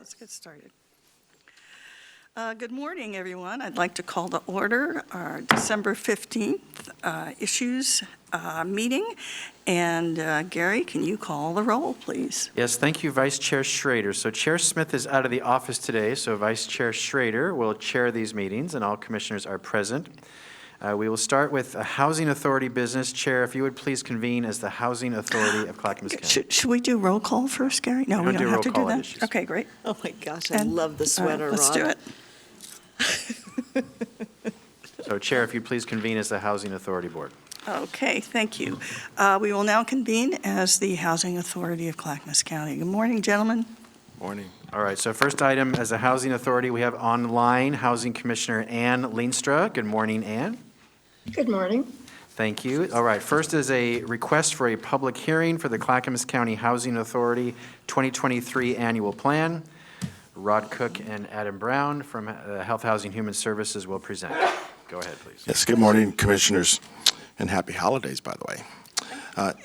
Let's get started. Good morning, everyone. I'd like to call to order our December 15th issues meeting. And Gary, can you call the roll, please? Yes, thank you, Vice Chair Schrader. So Chair Smith is out of the office today, so Vice Chair Schrader will chair these meetings, and all commissioners are present. We will start with a Housing Authority business. Chair, if you would please convene as the Housing Authority of Clackamas County. Should we do roll call first, Gary? No, we don't have to do that. Issues. Okay, great. Oh my gosh, I love the sweater, Let's do Rod. it. So Chair, if you'd please convene as the Housing Authority Board. Okay, thank you. We will now convene as the Housing Authority of Clackamas County. Good morning, gentlemen. Morning. All right, so first item, as a Housing Authority, we have online Housing Commissioner Ann Leenstra. Good morning, Ann. Good morning. Thank you. All right, first is a request for a public hearing for the Clackamas County Housing Authority 2023 Annual Plan. Rod Cook and Adam Brown from Health, Housing, Human Services will present. Go ahead, please. Yes, good morning, Commissioners, and happy holidays, by the way.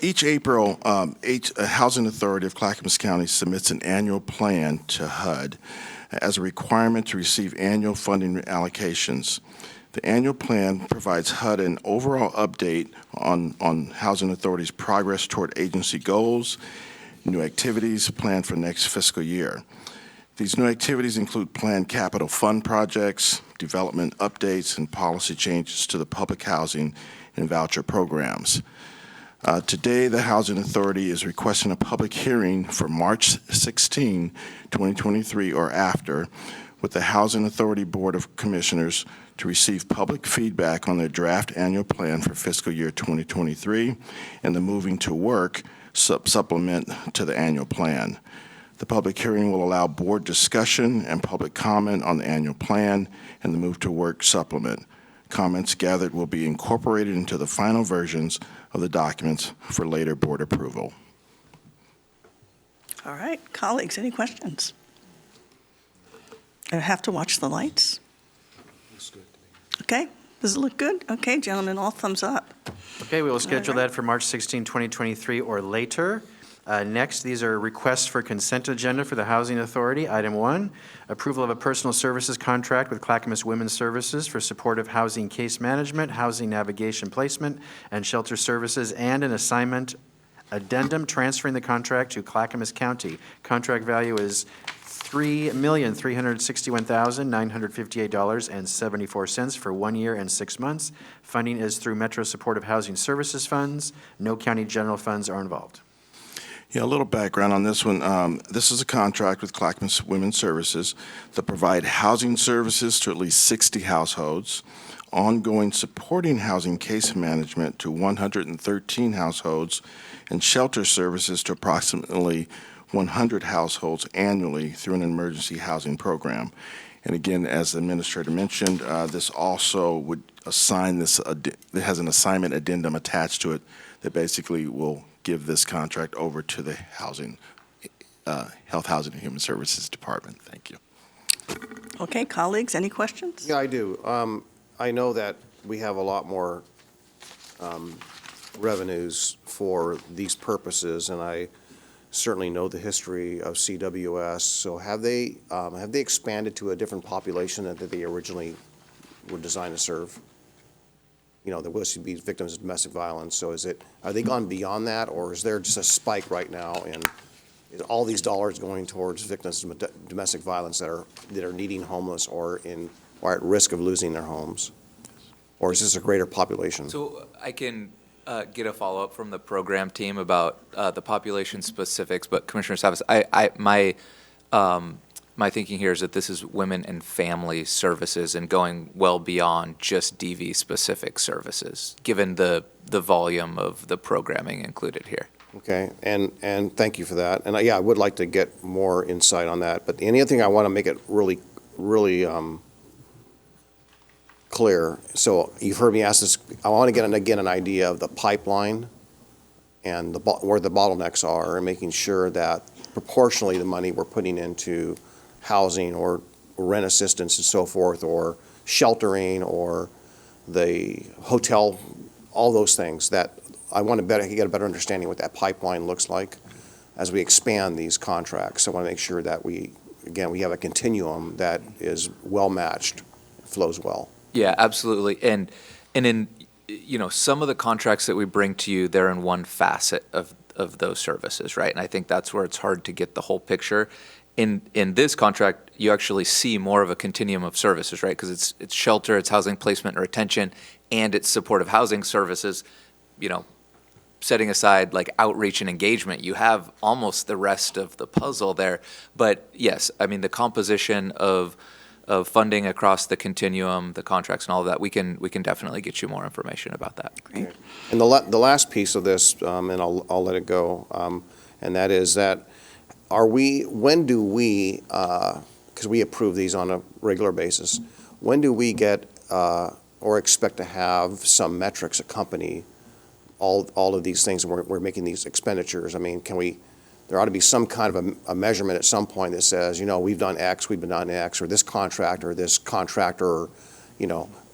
Each April, Housing Authority of Clackamas County submits an annual plan to HUD as a requirement to receive annual funding allocations. The annual plan provides HUD an overall update on Housing Authority's progress toward agency goals, new activities planned for next fiscal year. These new activities include planned capital fund projects, development updates, and policy changes to the public housing and voucher programs. Today, the Housing Authority is requesting a public hearing for March 16, 2023 or after with the Housing Authority Board of Commissioners to receive public feedback on their draft annual plan for fiscal year 2023 and the moving to work supplement to the annual plan. The public hearing will allow board discussion and public comment on the annual plan and the move to work supplement. Comments gathered will be incorporated into the final versions of the documents for later board approval. All right, colleagues, any questions? I have to watch the lights. Looks good to me. Okay, does it look good? Okay, gentlemen, all thumbs up. Okay, we will schedule right. that for March 16, 2023 or later. Next, these are requests for consent agenda for the Housing Authority. Item 1, approval of a personal services contract with Clackamas Women's Services for supportive housing case management, housing navigation placement, and shelter services, and an assignment addendum transferring the contract to Clackamas County. Contract value is $3,361,958.74 for 1 year and 6 months. Funding is through Metro Supportive Housing Services funds. No county general funds are involved. Yeah, a little background on this one. This is a contract with Clackamas Women's Services to provide housing services to at least 60 households, ongoing supporting housing case management to 113 households, and shelter services to approximately 100 households annually through an emergency housing program. And again, as the administrator mentioned, this also would assign this, it has an assignment addendum attached to it that basically will give this contract over to the Health, Housing, and Human Services Department. Thank you. Okay, colleagues, any questions? Yeah, I do. I know that we have a lot more revenues for these purposes, and I certainly know the history of CWS. So have they expanded to a different population that they originally were designed to serve? You know, there was to be victims of domestic violence. So are they gone beyond that, or is there just a spike right now, and is all these dollars going towards victims of domestic violence that are needing homeless or at risk of losing their homes? Or is this a greater population? So I can get a follow-up from the program team about the population specifics, but Commissioner Savas, my thinking here is that this is women and family services and going well beyond just DV-specific services, given the volume of the programming included here. Okay, and thank you for that. And yeah, I would like to get more insight on that. But the other thing I want to make it really clear. So you've heard me ask this. I want to get an idea of the pipeline and where the bottlenecks are, and making sure that proportionally the money we're putting into housing or rent assistance and so forth, or sheltering, or the hotel, all those things, that I want to get a better understanding what that pipeline looks like as we expand these contracts. So I want to make sure that we again, we have a continuum that is well-matched, flows well. Yeah, absolutely. And in, some of the contracts that we bring to you, they're in one facet of those services, right? And I think that's where it's hard to get the whole picture. In this contract, you actually see more of a continuum of services, right? Because it's shelter, it's housing placement or retention, and it's supportive housing services. Setting aside like outreach and engagement, you have almost the rest of the puzzle there. But yes, I mean, the composition of funding across the continuum, the contracts and all of that, we can definitely get you more information about that. Great. And the last piece of this, and I'll let it go, and that is that when do we, because we approve these on a regular basis, when do we get or expect to have some metrics accompany all of these things, and we're making these expenditures? I mean, there ought to be some kind of a measurement at some point that says, we've done X, we've been done X, or this contractor, or,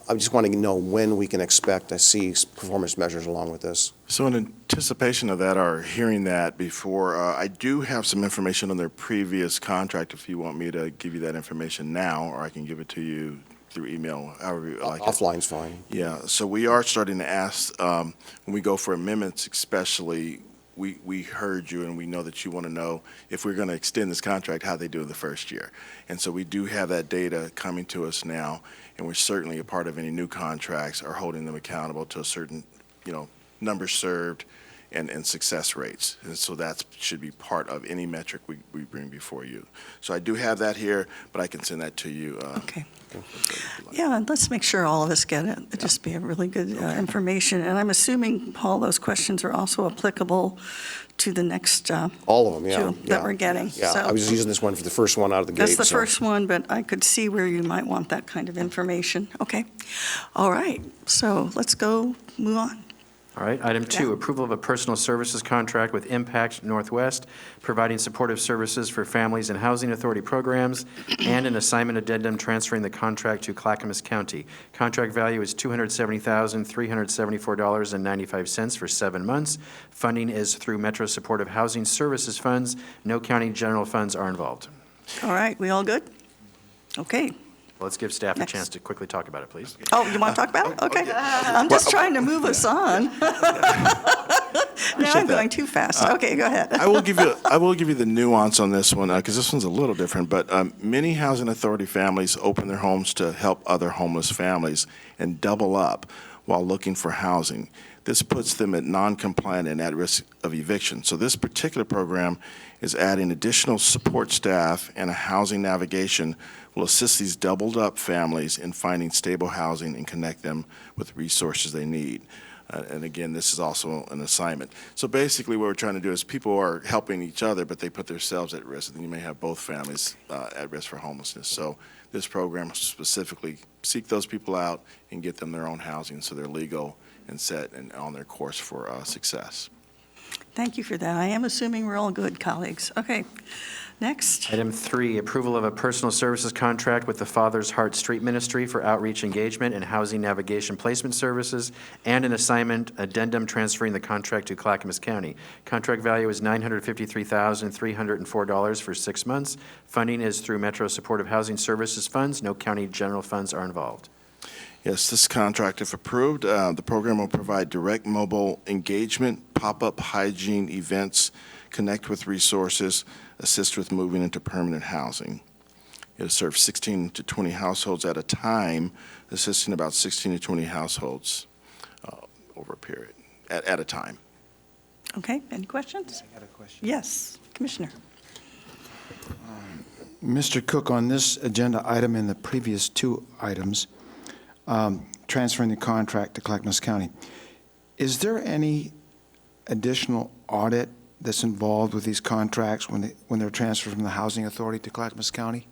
I just want to know when we can expect to see performance measures along with this. So in anticipation of that, or hearing that before, I do have some information on their previous contract, if you want me to give you that information now, or I can give it to you through email, however you like it. Offline's fine. Yeah, so we are starting to ask, when we go for amendments especially, we heard you and we know that you want to know if we're going to extend this contract, how they do in the first year. And so we do have that data coming to us now, and we're certainly a part of any new contracts are holding them accountable to a certain, numbers served and success rates. And so that should be part of any metric we bring before you. So I do have that here, but I can send that to you. Okay. Yeah, and let's make sure all of us get it. It'd just be a really good information. And I'm assuming, Paul, those questions are also applicable to the next All of them, yeah. two that we're getting. Yeah, So I was just using this one for the first one out of the gate. that's the so- first one, but I could see where you might want that kind of information. Okay. All right. So let's go move on. All right, item 2, Yeah. approval of a personal services contract with Impact Northwest, providing supportive services for families and housing authority programs, and an assignment addendum transferring the contract to Clackamas County. Contract value is $270,374.95 for 7 months. Funding is through Metro Supportive Housing Services Funds. No county general funds are involved. All right. We all good? Okay. Let's give staff a Next. chance to quickly talk about it, please. Oh, you want to talk about it? Okay. I'm just trying to move us on. Now I'm that. going too fast. Okay, go ahead. I will give you the nuance on this one, because this one's a little different, but many housing authority families open their homes to help other homeless families and double up while looking for housing. This puts them at non-compliant and at risk of eviction. So this particular program is adding additional support staff, and a housing navigation will assist these doubled up families in finding stable housing and connect them with resources they need. And again, this is also an assignment. So basically what we're trying to do is people are helping each other, but they put themselves at risk. And then you may have both families at risk for homelessness. So this program specifically seek those people out and get them their own housing so they're legal and set and on their course for success. Thank you for that. I am assuming we're all good, colleagues. Okay. Next. Item 3, approval of a personal services contract with the Father's Heart Street Ministry for outreach engagement and housing navigation placement services, and an assignment addendum transferring the contract to Clackamas County. Contract value is $953,304 for 6 months. Funding is through Metro Supportive Housing Services Funds. No county general funds are involved. Yes, this contract, if approved, the program will provide direct mobile engagement, pop-up hygiene events, connect with resources, assist with moving into permanent housing. It'll serve 16 to 20 households at a time, assisting about 16 to 20 households over a period, at a time. Okay, any questions? I got a question. Yes, Commissioner. Mr. Cook, on this agenda item and the previous 2 items, transferring the contract to Clackamas County, is there any additional audit that's involved with these contracts when they're transferred from the Housing Authority to Clackamas County?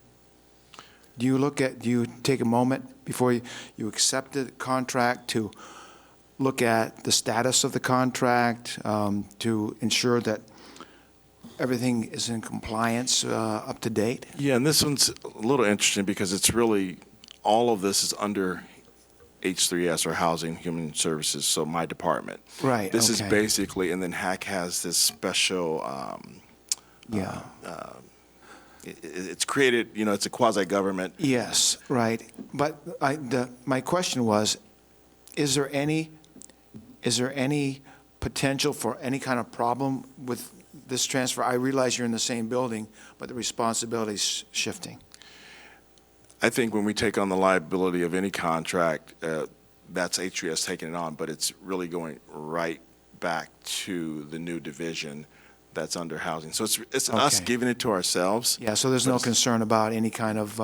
Do you take a moment before you accept the contract to look at the status of the contract, to ensure that everything is in compliance, up to date? Yeah, and this one's a little interesting because it's really, all of this is under H3S, or Housing Human Services, so my department. Right, This is okay. basically, and then HAC has this special it's created, it's a quasi-government. Yes, right. But my question was, is there any potential for any kind of problem with this transfer? I realize you're in the same building, but the responsibility's shifting. I think when we take on the liability of any contract, that's HUS taking it on, but it's really going right back to the new division that's under housing. So it's us Okay. giving it to ourselves. Yeah, so there's no concern about any kind of,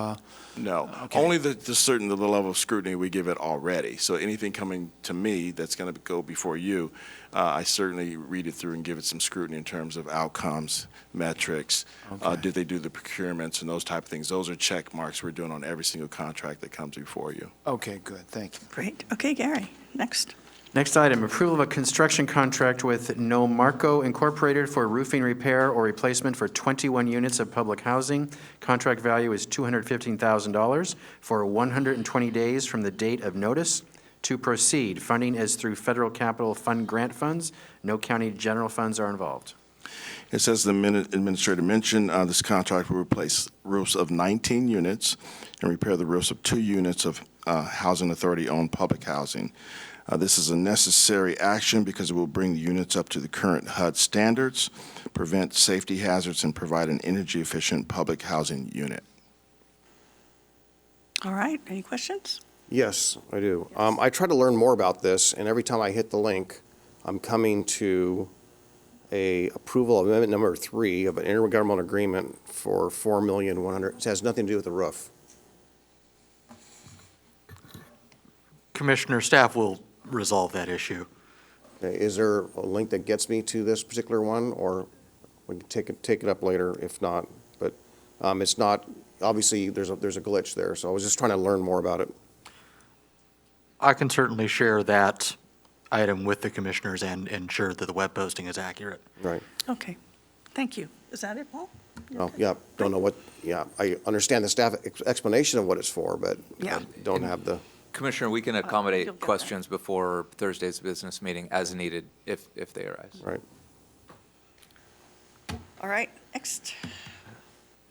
No, Okay. only the level of scrutiny we give it already. So anything coming to me that's going to go before you, I certainly read it through and give it some scrutiny in terms of outcomes, metrics. Okay. Did they do the procurements and those type of things? Those are check marks we're doing on every single contract that comes before you. okay, good, thank you. Great. Okay, Gary, next. Next item, approval of a construction contract with No Marco Incorporated for roofing repair or replacement for 21 units of public housing. Contract value is $215,000 for 120 days from the date of notice. To proceed, funding is through Federal Capital Fund grant funds. No county general funds are involved. It says the administrator mentioned this contract will replace roofs of 19 units and repair the roofs of 2 units of Housing Authority-owned public housing. This is a necessary action because it will bring the units up to the current HUD standards, prevent safety hazards, and provide an energy-efficient public housing unit. All right, any questions? Yes, I do. I try to learn more about this, and every time I hit the link, I'm coming to a approval of amendment number 3 of an intergovernmental agreement for $4,100,000. It has nothing to do with the roof. Commissioner, staff will resolve that issue. Okay, is there a link that gets me to this particular one, or we can take it up later if not? But it's not, obviously, there's a glitch there, so I was just trying to learn more about it. I can certainly share that item with the commissioners and ensure that the web posting is accurate. Right. Okay, thank you. Is that it, Paul? Oh, yeah, don't know what, yeah, I understand the staff explanation of what it's for, but Yeah. I don't have the, Commissioner, we can you'll accommodate get that. questions before Thursday's business meeting as needed if they arise. right. All right, next.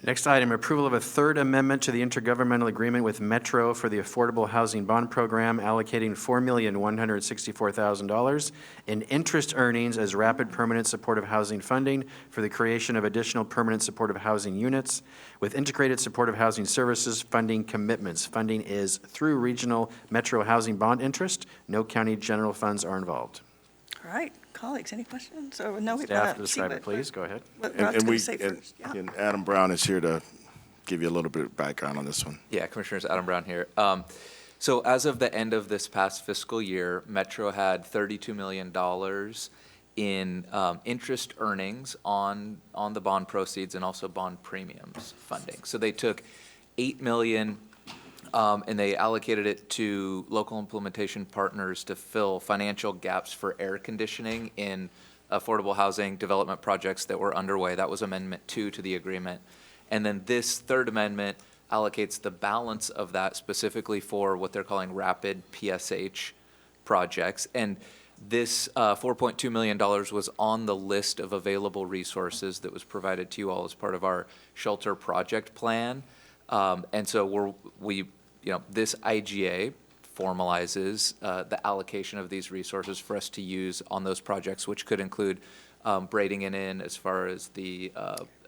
Next item, approval of a third amendment to the intergovernmental agreement with Metro for the Affordable Housing Bond Program, allocating $4,164,000 in interest earnings as rapid permanent supportive housing funding for the creation of additional permanent supportive housing units with integrated supportive housing services funding commitments. Funding is through regional Metro housing bond interest. No county general funds are involved. All right, colleagues, any questions? Or no? Staff, see describe what- it, please. Go ahead. What And- Rod's and going we to say and- first. Yeah. and Adam Brown is here to give you a little bit of background on this one. Yeah, Commissioners, Adam Brown here. So as of the end of this past fiscal year, Metro had $32 million in interest earnings on the bond proceeds and also bond premiums funding. So they took $8 million and they allocated it to local implementation partners to fill financial gaps for air conditioning in affordable housing development projects that were underway. That was Amendment 2 to the agreement. And then this third amendment allocates the balance of that specifically for what they're calling rapid PSH projects. And this $4.2 million was on the list of available resources that was provided to you all as part of our shelter project plan. And so this IGA formalizes the allocation of these resources for us to use on those projects, which could include braiding it in as far as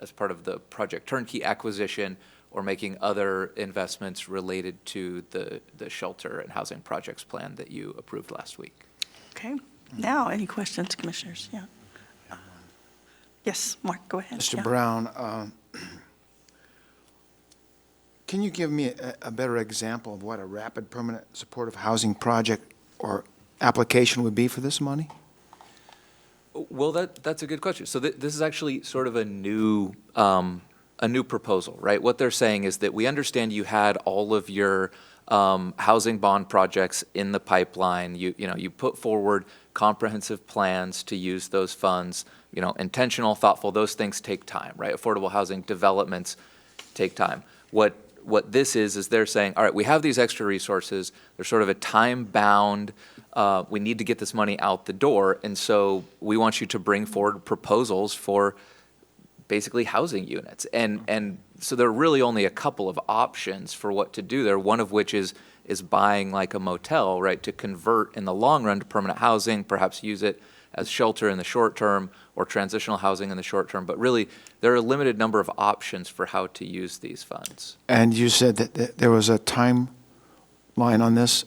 as part of the project turnkey acquisition or making other investments related to the shelter and housing projects plan that you approved last week. Okay, now, any questions, commissioners? Yeah. Yes, Mark, go ahead. Mr. Yeah. Brown, can you give me a better example of what a rapid permanent supportive housing project or application would be for this money? Well, that's a good question. So this is actually sort of a new proposal, right? What they're saying is that we understand you had all of your housing bond projects in the pipeline. You put forward comprehensive plans to use those funds. Intentional, thoughtful. Those things take time, right? Affordable housing developments take time. What this is they're saying, all right, we have these extra resources. They're sort of a time-bound. We need to get this money out the door, and so we want you to bring forward proposals for basically housing units. And so there are really only a couple of options for what to do there, one of which is buying like a motel, right, to convert in the long run to permanent housing, perhaps use it as shelter in the short term or transitional housing in the short term. But really, there are a limited number of options for how to use these funds. And you said that there was a timeline on this,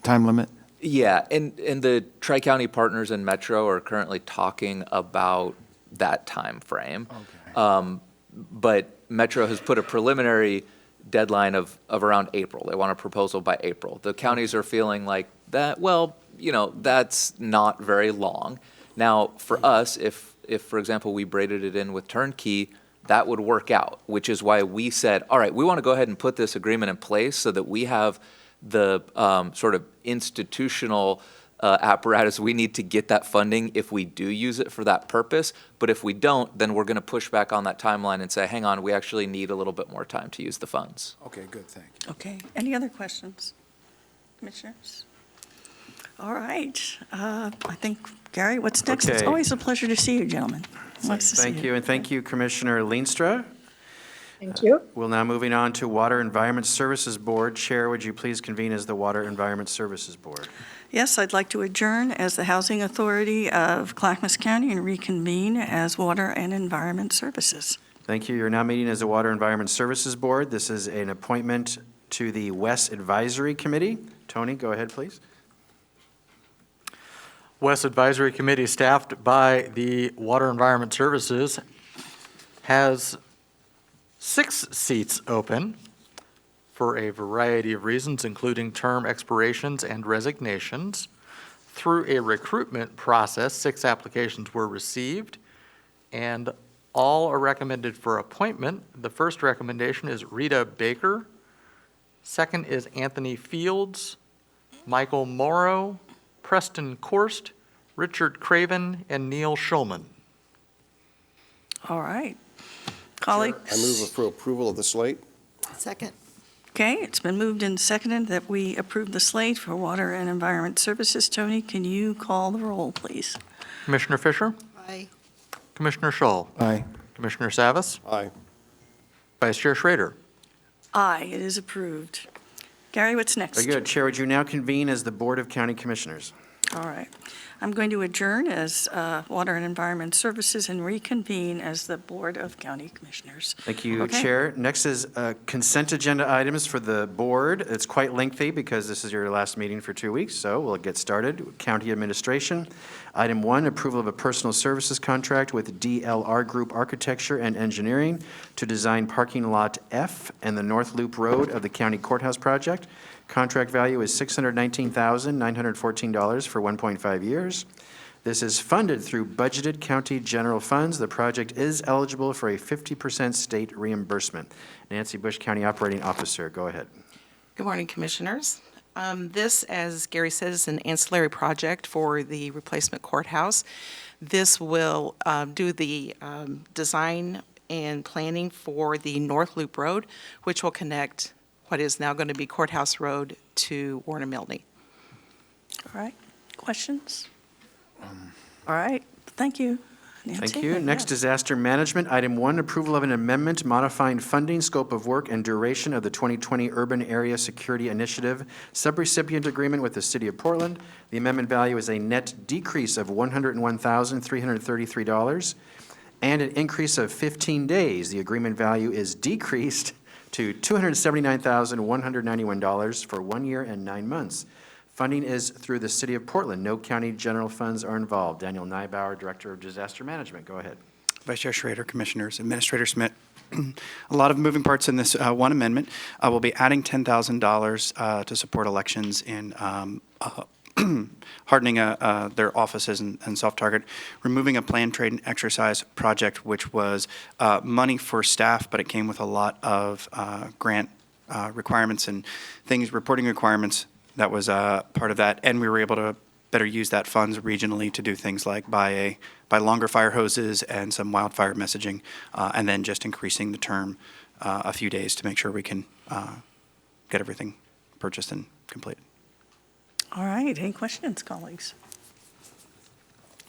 time limit? Yeah, and the Tri-County partners in Metro are currently talking about that time frame. Okay. But Metro has put a preliminary deadline of around April. They want a proposal by April. The counties are feeling like that, well, that's not very long. Now, for us, if for example, we braided it in with turnkey, that would work out, which is why we said, all right, we want to go ahead and put this agreement in place so that we have the sort of institutional apparatus we need to get that funding if we do use it for that purpose. But if we don't, then we're going to push back on that timeline and say, hang on, we actually need a little bit more time to use the funds. Okay, good, thank you. Okay, any other questions, commissioners? All right, I think, Gary, what's next? It's Okay. always a pleasure to see you, gentlemen. Nice to see Thank you, and thank you, Commissioner Leenstra. Thank you. We'll now moving on to Water Environment Services Board. Chair, would you please convene as the Water Environment Services Board? Yes, I'd like to adjourn as the Housing Authority of Clackamas County and reconvene as Water and Environment Services. Thank you. You're now meeting as the Water Environment Services Board. This is an appointment to the West Advisory Committee. Tony, go ahead, please. West Advisory Committee, staffed by the Water Environment Services, has 6 seats open for a variety of reasons, including term expirations and resignations. Through a recruitment process, 6 applications were received, and all are recommended for appointment. The first recommendation is Rita Baker. Second is Anthony Fields, Michael Morrow, Preston Korst, Richard Craven, and Neil Schulman. All right. Colleagues? I move for approval of the slate. Second. Okay, it's been moved and seconded that we approve the slate for Water and Environment Services. Tony, can you call the roll, please? Commissioner Fisher? Aye. Commissioner Schull? Aye. Commissioner Savas? Aye. Vice Chair Schrader? Aye, it is approved. Gary, what's next? Very good. Chair, would you now convene as the Board of County Commissioners? All right. I'm going to adjourn as Water and Environment Services and reconvene as the Board of County Commissioners. Thank you, Okay. Chair. Next is consent agenda items for the board. It's quite lengthy because this is your last meeting for 2 weeks, so we'll get started. County Administration. Item 1, approval of a personal services contract with DLR Group Architecture and Engineering to design parking lot F and the North Loop Road of the County Courthouse project. Contract value is $619,914 for 1.5 years. This is funded through budgeted county general funds. The project is eligible for a 50% state reimbursement. Nancy Bush, County Operating Officer, go ahead. Good morning, Commissioners. This, as Gary says, is an ancillary project for the replacement courthouse. This will do the design and planning for the North Loop Road, which will connect what is now going to be Courthouse Road to Warner Milne. All right. Questions? All right. Thank you, Nancy. Thank you. Next, Yes. disaster management. Item 1, approval of an amendment modifying funding, scope of work, and duration of the 2020 Urban Area Security Initiative subrecipient agreement with the City of Portland. The amendment value is a net decrease of $101,333 and an increase of 15 days. The agreement value is decreased to $279,191 for 1 year and 9 months. Funding is through the City of Portland. No county general funds are involved. Daniel Nybauer, Director of Disaster Management, go ahead. Vice Chair Schrader, Commissioners, Administrator Smith. A lot of moving parts in this one amendment. We'll be adding $10,000 to support elections in hardening their offices and soft target, removing a planned trade and exercise project, which was money for staff, but it came with a lot of grant requirements and things, reporting requirements. That was part of that, and we were able to better use that funds regionally to do things like buy longer fire hoses and some wildfire messaging, and then just increasing the term a few days to make sure we can get everything purchased and completed. All right. Any questions, colleagues?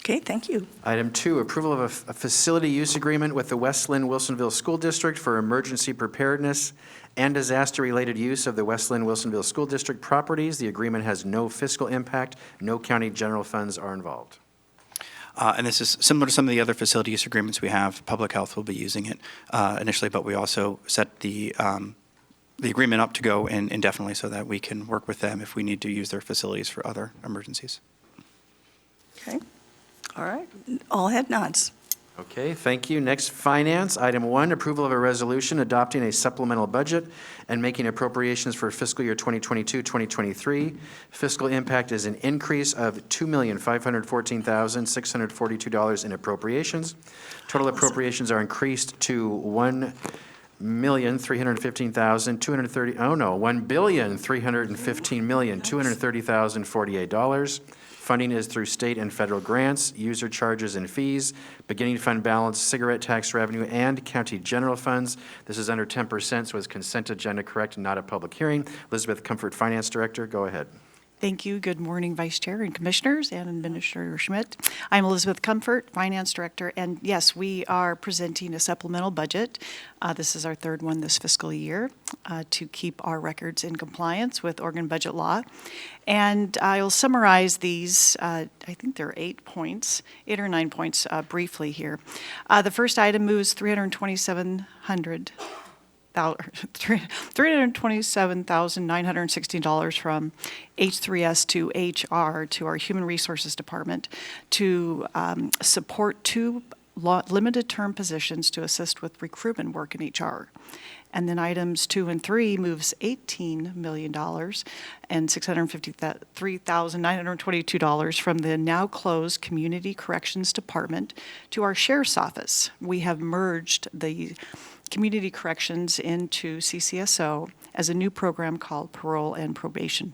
Okay, thank you. Item 2, approval of a facility use agreement with the West Lynn Wilsonville School District for emergency preparedness and disaster-related use of the West Lynn Wilsonville School District properties. The agreement has no fiscal impact. No county general funds are involved. And this is similar to some of the other facility use agreements we have. Public Health will be using it initially, but we also set the agreement up to go indefinitely so that we can work with them if we need to use their facilities for other emergencies. Okay, all right, all head nods. Okay, thank you. Next, Finance. Item 1, approval of a resolution adopting a supplemental budget and making appropriations for fiscal year 2022-2023. Fiscal impact is an increase of $2,514,642 in appropriations. Total appropriations are increased to $1,315,230,215,230,048. Funding is through state and federal grants, user charges and fees, beginning fund balance, cigarette tax revenue, and county general funds. This is under 10%, so it's consent agenda correct, not a public hearing. Elizabeth Comfort, Finance Director, go ahead. Thank you. Good morning, Vice Chair and Commissioners and Administrator Schmidt. I'm Elizabeth Comfort, Finance Director, and yes, we are presenting a supplemental budget. This is our third one this fiscal year to keep our records in compliance with Oregon budget law. And I'll summarize these, I think there are 8 or 9 points briefly here. The first item moves $327,916 from H3S to HR to our Human Resources Department to support 2 limited term positions to assist with recruitment work in HR. And then items 2 and 3 moves $18 million and $653,922 from the now closed Community Corrections Department to our Sheriff's Office. We have merged the Community Corrections into CCSO as a new program called Parole and Probation.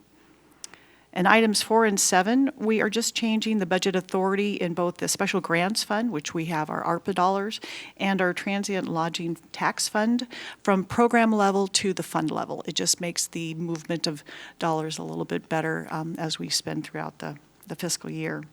And items 4 and 7, we are just changing the budget authority in both the Special Grants Fund, which we have our ARPA dollars, and our Transient Lodging Tax Fund from program level to the fund level. It just makes the movement of dollars a little bit better as we spend throughout the fiscal year.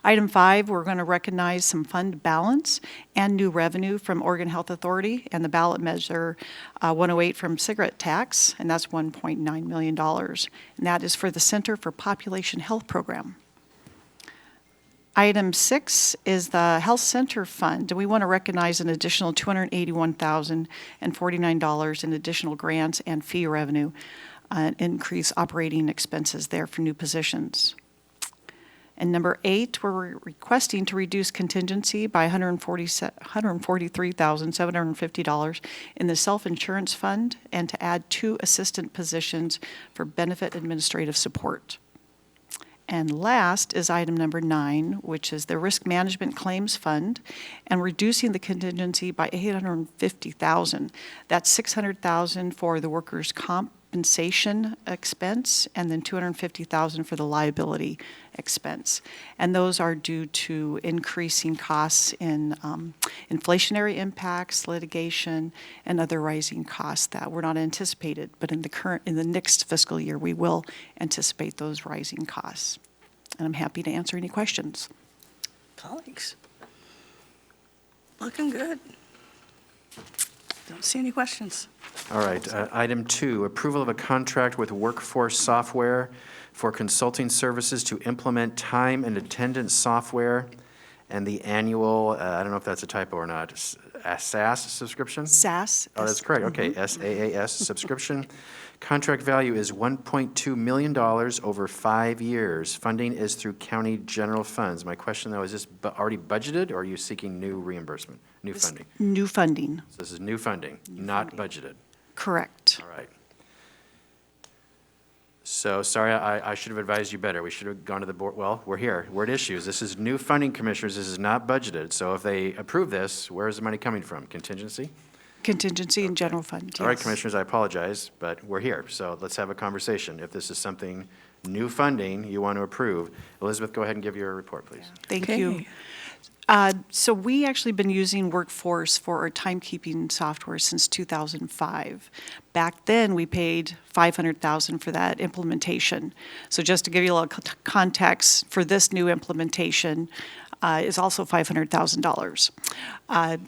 Item 5, we're going to recognize some fund balance and new revenue from Oregon Health Authority and the ballot measure 108 from cigarette tax, and that's $1.9 million. And that is for the Center for Population Health Program. Item 6 is the Health Center Fund. We want to recognize an additional $281,049 in additional grants and fee revenue, increase operating expenses there for new positions. And number 8, we're requesting to reduce contingency by $143,750 in the self-insurance fund and to add 2 assistant positions for benefit administrative support. And last is item number 9, which is the Risk Management Claims Fund, and reducing the contingency by $850,000. That's $600,000 for the workers' compensation expense, and then $250,000 for the liability expense. And those are due to increasing costs in inflationary impacts, litigation, and other rising costs that were not anticipated. But in the next fiscal year, we will anticipate those rising costs. And I'm happy to answer any questions. Colleagues, looking good. Don't see any questions. All right, item 2, approval of a contract with Workforce Software for consulting services to implement time and attendance software and the annual, I don't know if that's a typo or not, SaaS subscription? SaaS. Oh, that's correct, okay, SaaS subscription. Contract value is $1.2 million over 5 years. Funding is through county general funds. My question, though, is this already budgeted, or are you seeking new reimbursement, new funding? New funding. So this is new funding, not budgeted. Correct. All right. So, sorry, I should have advised you better. We should have gone to the board. Well, we're here. Word issues. This is new funding, Commissioners. This is not budgeted. So if they approve this, where is the money coming from? Contingency? Contingency and general fund, yes. All right, Commissioners, I apologize, but we're here. So let's have a conversation. If this is something, new funding, you want to approve. Elizabeth, go ahead and give your report, please. Thank you. Okay. So we actually been using Workforce for our timekeeping software since 2005. Back then, we paid $500,000 for that implementation. So just to give you a little context, for this new implementation is also $500,000.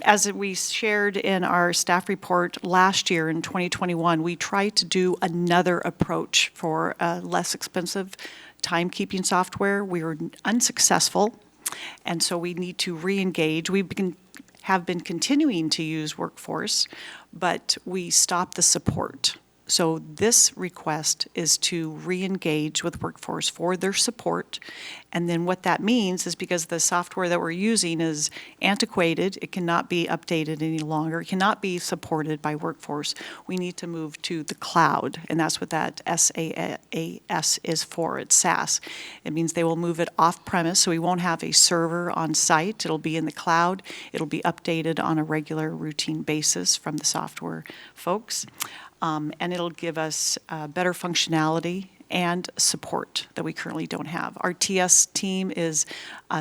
As we shared in our staff report last year in 2021, we tried to do another approach for a less expensive timekeeping software. We were unsuccessful. And so we need to re-engage. Have been continuing to use Workforce, but we stopped the support. So this request is to re-engage with Workforce for their support. And then what that means is because the software that we're using is antiquated, it cannot be updated any longer, it cannot be supported by Workforce. We need to move to the cloud, and that's what that SaaS is for. It's SaaS. It means they will move it off-premise, so we won't have a server on site. It'll be in the cloud. It'll be updated on a regular routine basis from the software folks. And it'll give us better functionality and support that we currently don't have. Our TS team is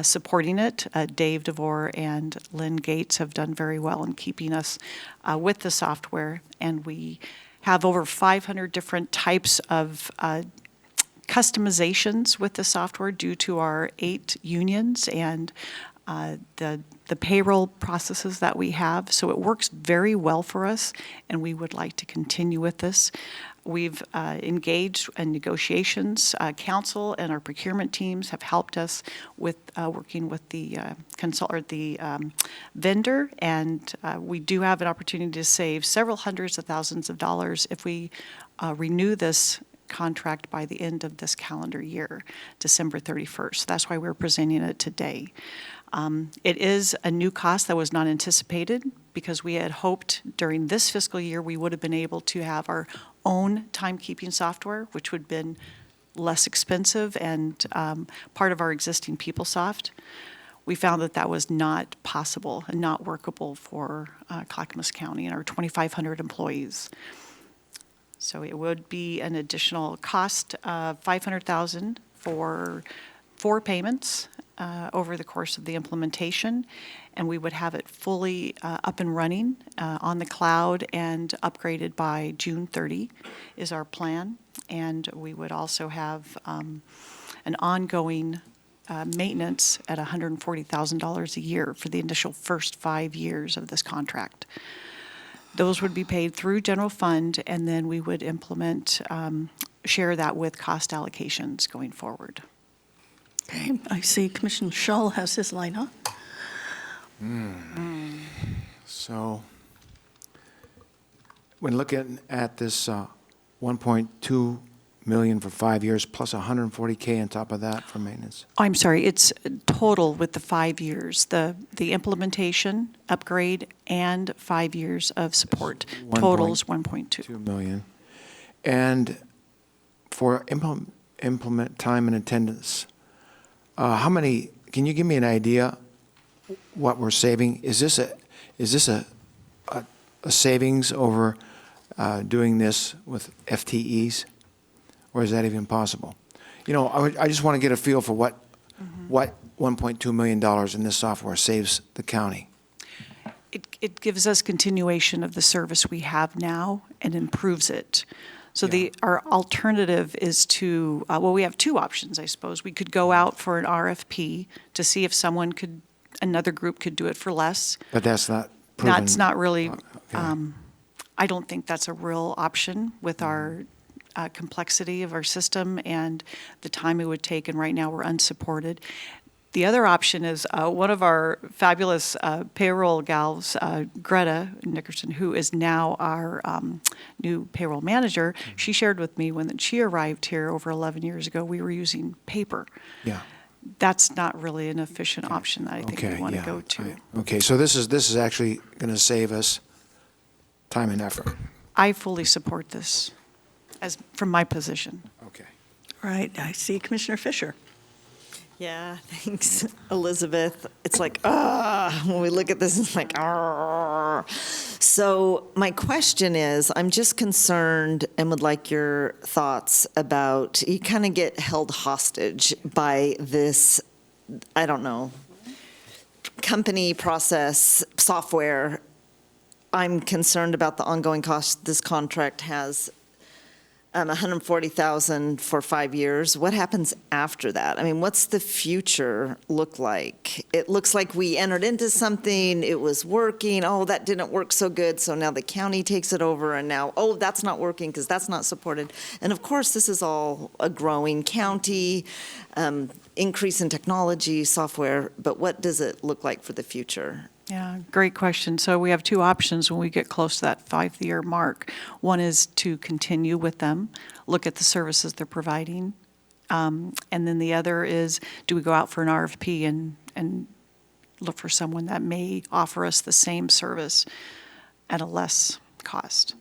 supporting it. Dave DeVore and Lynn Gates have done very well in keeping us with the software, and we have over 500 different types of customizations with the software due to our 8 unions and the payroll processes that we have. So it works very well for us, and we would like to continue with this. We've engaged in negotiations. Council and our procurement teams have helped us with working with the vendor, and we do have an opportunity to save several hundreds of thousands of dollars if we renew this contract by the end of this calendar year, December 31st. That's why we're presenting it today. It is a new cost that was not anticipated because we had hoped during this fiscal year we would have been able to have our own timekeeping software, which would have been less expensive and part of our existing PeopleSoft. We found that that was not possible and not workable for Clackamas County and our 2,500 employees. So it would be an additional cost of $500,000 for 4 payments over the course of the implementation, and we would have it fully up and running on the cloud and upgraded by June 30 is our plan. And we would also have an ongoing maintenance at $140,000 a year for the initial first 5 years of this contract. Those would be paid through general fund, and then we would implement, share that with cost allocations going forward. Okay, I see Commissioner Shull has his light on. So when looking at this 1.2 million for 5 years plus 140K on top of that for maintenance. I'm sorry, it's total with the 5 years, the implementation, upgrade, and 5 years of support. Totals 1.2. 2 million. And for implement time and attendance, how many, can you give me an idea what we're saving? Is this a savings over doing this with FTEs? Or is that even possible? You know, I just want to get a feel for what $1.2 million in this software saves the county. It gives us continuation of the service we have now and improves it. So our alternative is to, well, we have 2 options, I suppose. We could go out for an RFP to see if another group could do it for less. But that's not proven. That's not really, Okay. I don't think that's a real option with our complexity of our system and the time it would take, and right now we're unsupported. The other option is one of our fabulous payroll gals, Greta Nickerson, who is now our new payroll manager. She shared with me when she arrived here over 11 years ago, we were using paper. Yeah. That's not really an efficient option that I think we want to go to. Okay, so this is actually going to save us time and effort. I fully support this as from my position. Okay. Right, I see Commissioner Fisher. Yeah, thanks, Elizabeth. It's like, when we look at this, it's like, So my question is, I'm just concerned and would like your thoughts about, you kind of get held hostage by this, I don't know, company process software, I'm concerned about the ongoing cost. This contract has $140,000 for 5 years. What happens after that? I mean, what's the future look like? It looks like we entered into something, it was working, oh, that didn't work so good, so now the county takes it over, and now, oh, that's not working because that's not supported. And of course, this is all a growing county, increase in technology, software, but what does it look like for the future? Yeah, great question. So we have two options when we get close to that 5-year mark. One is to continue with them, look at the services they're providing. And then the other is, do we go out for an RFP and look for someone that may offer us the same service at a less cost?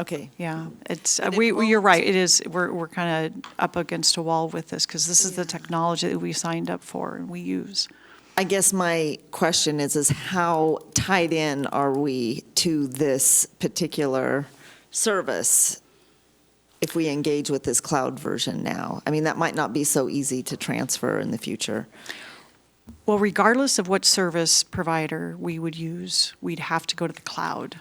Okay. Yeah, it's, But it you're won't- right, it is, we're kind of up against a wall with this, because this is the technology that we signed up for and we use. I guess my question is how tied in are we to this particular service if we engage with this cloud version now? I mean, that might not be so easy to transfer in the future. Well, regardless of what service provider we would use, we'd have to go to the cloud.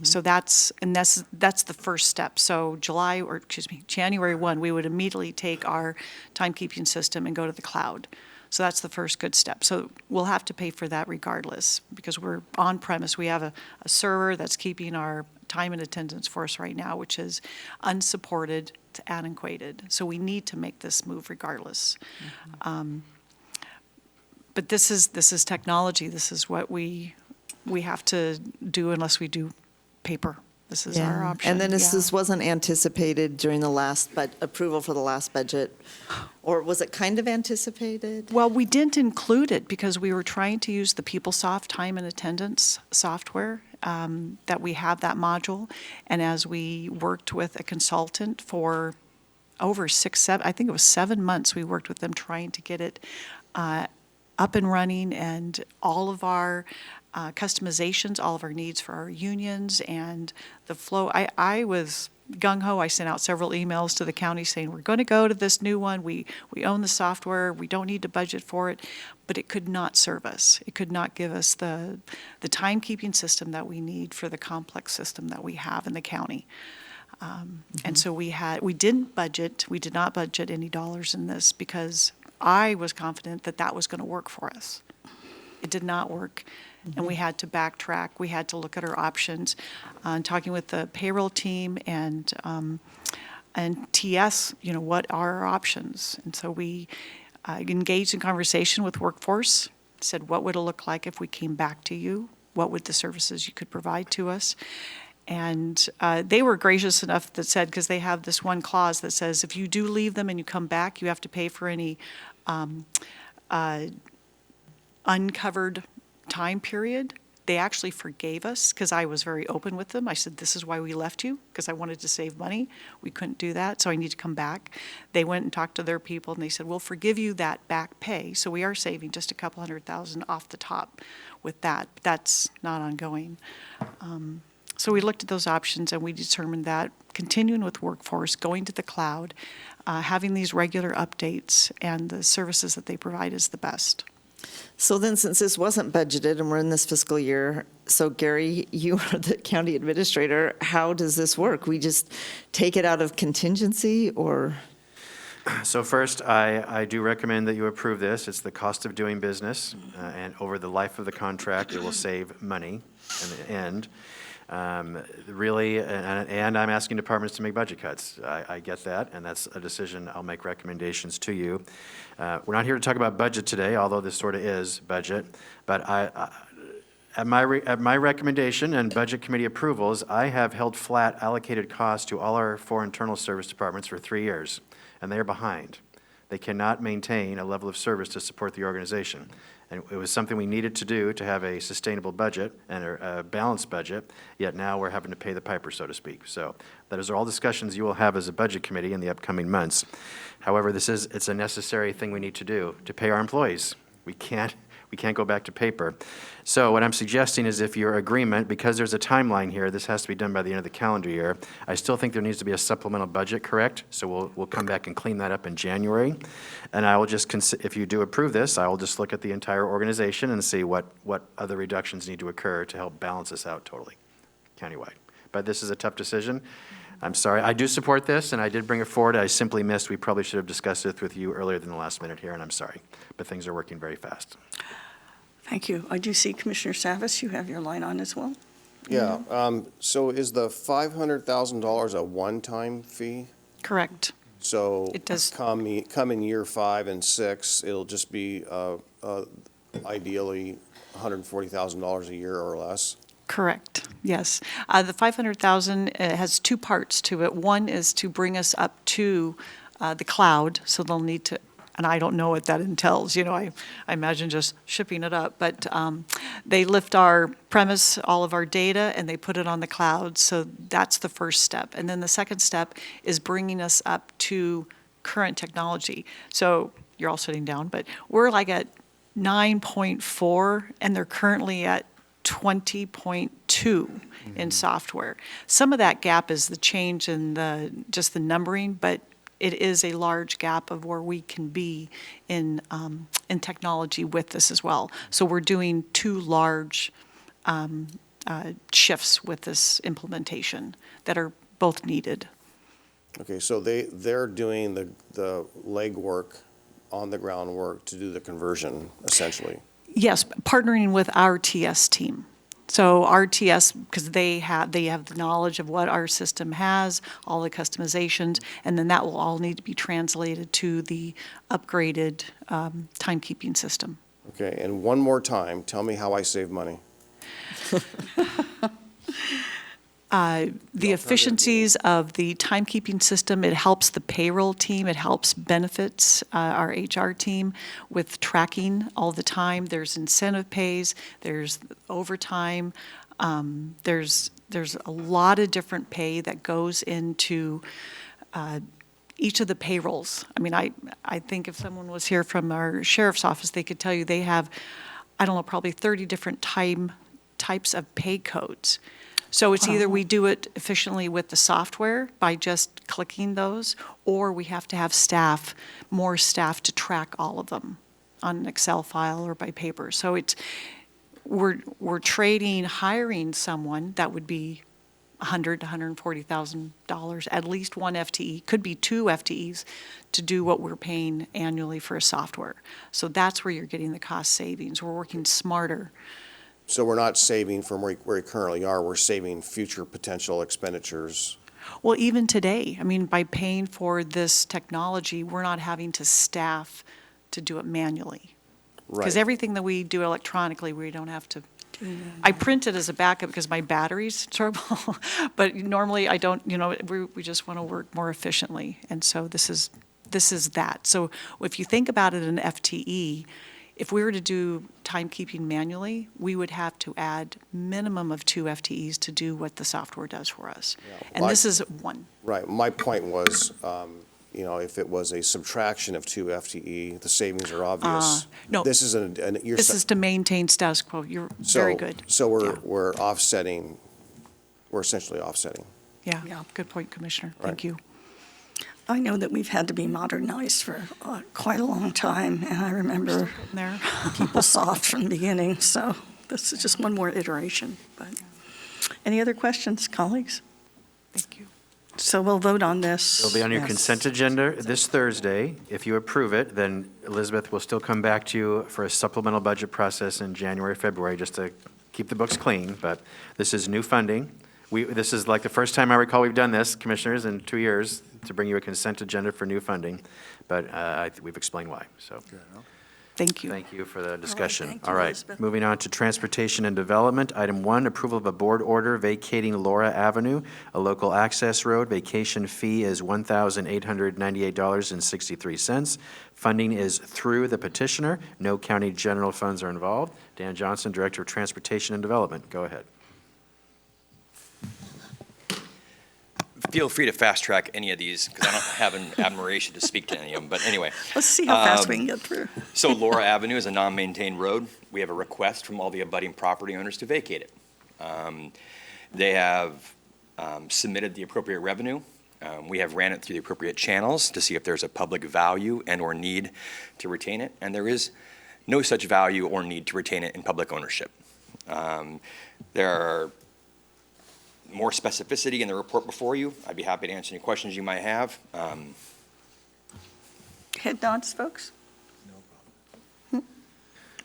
So that's the first step. So January 1, we would immediately take our timekeeping system and go to the cloud. So that's the first good step. So we'll have to pay for that regardless, because we're on premise. We have a server that's keeping our time and attendance for us right now, which is unsupported to antiquated. So we need to make this move regardless. But this is technology. This is what we have to do unless we do paper. This is our option. And then yeah. this wasn't anticipated during the last approval for the last budget, or was it kind of anticipated? Well, we didn't include it because we were trying to use the PeopleSoft time and attendance software, that we have that module. And as we worked with a consultant for over 7 months, we worked with them trying to get it up and running, and all of our customizations, all of our needs for our unions and the flow. I was gung-ho. I sent out several emails to the county saying, we're going to go to this new one. We own the software. We don't need to budget for it. But it could not serve us. It could not give us the timekeeping system that we need for the complex system that we have in the county. And so we did not budget any dollars in this because I was confident that that was going to work for us. It did not work. And we had to backtrack. We had to look at our options. Talking with the payroll team and TS, what are our options? And so we engaged in conversation with Workforce, said, what would it look like if we came back to you? What would the services you could provide to us? And they were gracious enough that said, because they have this one clause that says, if you do leave them and you come back, you have to pay for any uncovered time period. They actually forgave us because I was very open with them. I said, this is why we left you, because I wanted to save money. We couldn't do that, so I need to come back. They went and talked to their people, and they said, we'll forgive you that back pay. So we are saving just a couple $100,000 off the top with that. But that's not ongoing. So we looked at those options, and we determined that continuing with Workforce, going to the cloud, having these regular updates, and the services that they provide is the best. So then, since this wasn't budgeted and we're in this fiscal year, so Gary, you are the county administrator, how does this work? We just take it out of contingency, or? So first, I do recommend that you approve this. It's the cost of doing business, and over the life of the contract, it will save money in the end. Really, and I'm asking departments to make budget cuts. I get that, and that's a decision. I'll make recommendations to you. We're not here to talk about budget today, although this sort of is budget. But at my recommendation and budget committee approvals, I have held flat allocated costs to all our 4 internal service departments for 3 years, and they are behind. They cannot maintain a level of service to support the organization. And it was something we needed to do to have a sustainable budget and a balanced budget, yet now we're having to pay the piper, so to speak. So those are all discussions you will have as a budget committee in the upcoming months. However, it's a necessary thing we need to do to pay our employees. We can't We can't go back to paper. So what I'm suggesting is if your agreement, because there's a timeline here, this has to be done by the end of the calendar year, I still think there needs to be a supplemental budget, correct? So we'll come back and clean that up in January. And I will just, if you do approve this, I will just look at the entire organization and see what other reductions need to occur to help balance this out totally, countywide. But this is a tough decision. I'm sorry. I do support this, and I did bring it forward. I simply missed. We probably should have discussed it with you earlier than the last minute here, and I'm sorry. But things are working very fast. Thank you. I do see Commissioner Savas, you have your line on as well. Yeah, so is the $500,000 a one-time fee? Correct. So It does- come in year 5 and 6, it'll just be ideally $140,000 a year or less? Correct, yes. The 500,000 has two parts to it. One is to bring us up to the cloud, so they'll need to, and I don't know what that entails, I imagine just shipping it up, but they lift our premise, all of our data, and they put it on the cloud, so that's the first step. And then the second step is bringing us up to current technology. So you're all sitting down, but we're like at 9.4, and they're currently at 20.2 in software. Some of that gap is the change in just the numbering, but it is a large gap of where we can be in technology with this as well. So we're doing two large shifts with this implementation that are both needed. Okay, so they're doing the legwork, on-the-ground work to do the conversion, essentially? Yes, partnering with our TS team. So our TS, because they have the knowledge of what our system has, all the customizations, and then that will all need to be translated to the upgraded timekeeping system. Okay, and one more time, tell me how I save money. The efficiencies of the timekeeping system, it helps the payroll team, it helps benefits, our HR team with tracking all the time. There's incentive pays, there's overtime, there's a lot of different pay that goes into each of the payrolls. I mean, I think if someone was here from our sheriff's office, they could tell you they have, I don't know, probably 30 different types of pay codes. So it's either we do it efficiently with the software by just clicking those, or we have to have more staff to track all of them on an Excel file or by paper. So we're trading hiring someone that would be $100,000 to $140,000, at least one FTE, could be two FTEs, to do what we're paying annually for a software. So that's where you're getting the cost savings. We're working smarter. So we're not saving from where we currently are, we're saving future potential expenditures. Well, even today, I mean, by paying for this technology, we're not having to staff to do it manually. Because Right. everything that we do electronically, we don't have to. I print it as a backup because my battery's terrible, but normally I don't, we just want to work more efficiently. And so this is that. So if you think about it in FTE, if we were to do timekeeping manually, we would have to add minimum of 2 FTEs to do what the software does for us. Yeah, And this is one. Right, my point was, if it was a subtraction of 2 FTE, the savings are obvious. no. This is This is to maintain status quo. You're very good. So Yeah. we're offsetting, we're essentially offsetting. Yeah, Yeah. good point, Commissioner. Right. Thank you. I know that we've had to be modernized for quite a long time, and I remember There. PeopleSoft from the beginning, so this is just one more iteration. But any other questions, colleagues? Thank you. So we'll vote on this. It'll be on your Yes. consent agenda this Thursday. If you approve it, then Elizabeth will still come back to you for a supplemental budget process in January, February, just to keep the books clean. But this is new funding. This is like the first time I recall we've done this, Commissioners, in 2 years, to bring you a consent agenda for new funding. But we've explained why, so. Thank you. Thank you for the discussion. thank you, All right, Elizabeth. moving on to Transportation and Development. Item 1, approval of a board order vacating Laura Avenue, a local access road. Vacation fee is $1,898.63. Funding is through the petitioner. No county general funds are involved. Dan Johnson, Director of Transportation and Development, go ahead. feel free to fast track any of these because I don't have an admiration to speak to any of them. But anyway, Let's see how fast we can get through. so Laura Avenue is a non-maintained road. We have a request from all the abutting property owners to vacate it. They have submitted the appropriate revenue. We have ran it through the appropriate channels to see if there's a public value and or need to retain it, and there is no such value or need to retain it in public ownership. There are more specificity in the report before you. I'd be happy to answer any questions you might have. Head nods, folks?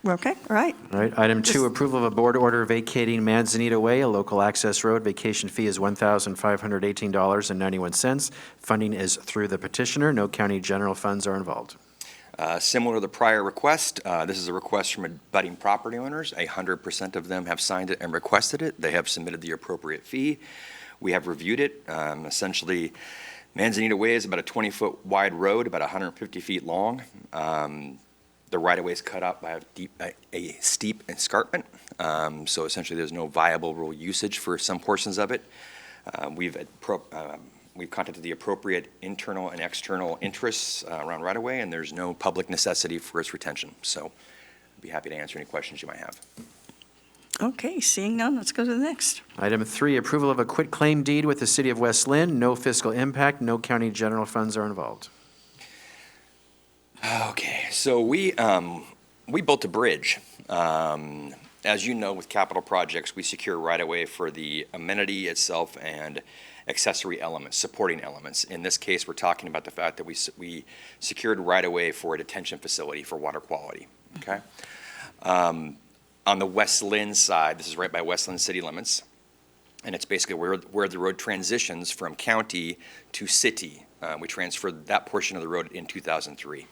We're okay, all right. All right, item 2, approval of a board order vacating Manzanita Way, a local access road. Vacation fee is $1,518.91. Funding is through the petitioner. No county general funds are involved. Similar to the prior request, this is a request from abutting property owners. 100% of them have signed it and requested it. They have submitted the appropriate fee. We have reviewed it. Essentially, Manzanita Way is about a 20-foot wide road, about 150 feet long. The right-of-way is cut up by a steep escarpment, so essentially there's no viable rural usage for some portions of it. We've contacted the appropriate internal and external interests around right-of-way, and there's no public necessity for its retention. So I'd be happy to answer any questions you might have. Okay, seeing none, let's go to the next. Item 3, approval of a quitclaim deed with the city of West Lynn. No fiscal impact. No county general funds are involved. Okay, so we built a bridge. As you know, with capital projects, we secure right-of-way for the amenity itself and accessory elements, supporting elements. In this case, we're talking about the fact that we secured right-of-way for a detention facility for water quality, okay? On the West Lynn side, this is right by West Lynn city limits, and it's basically where the road transitions from county to city. We transferred that portion of the road in 2003.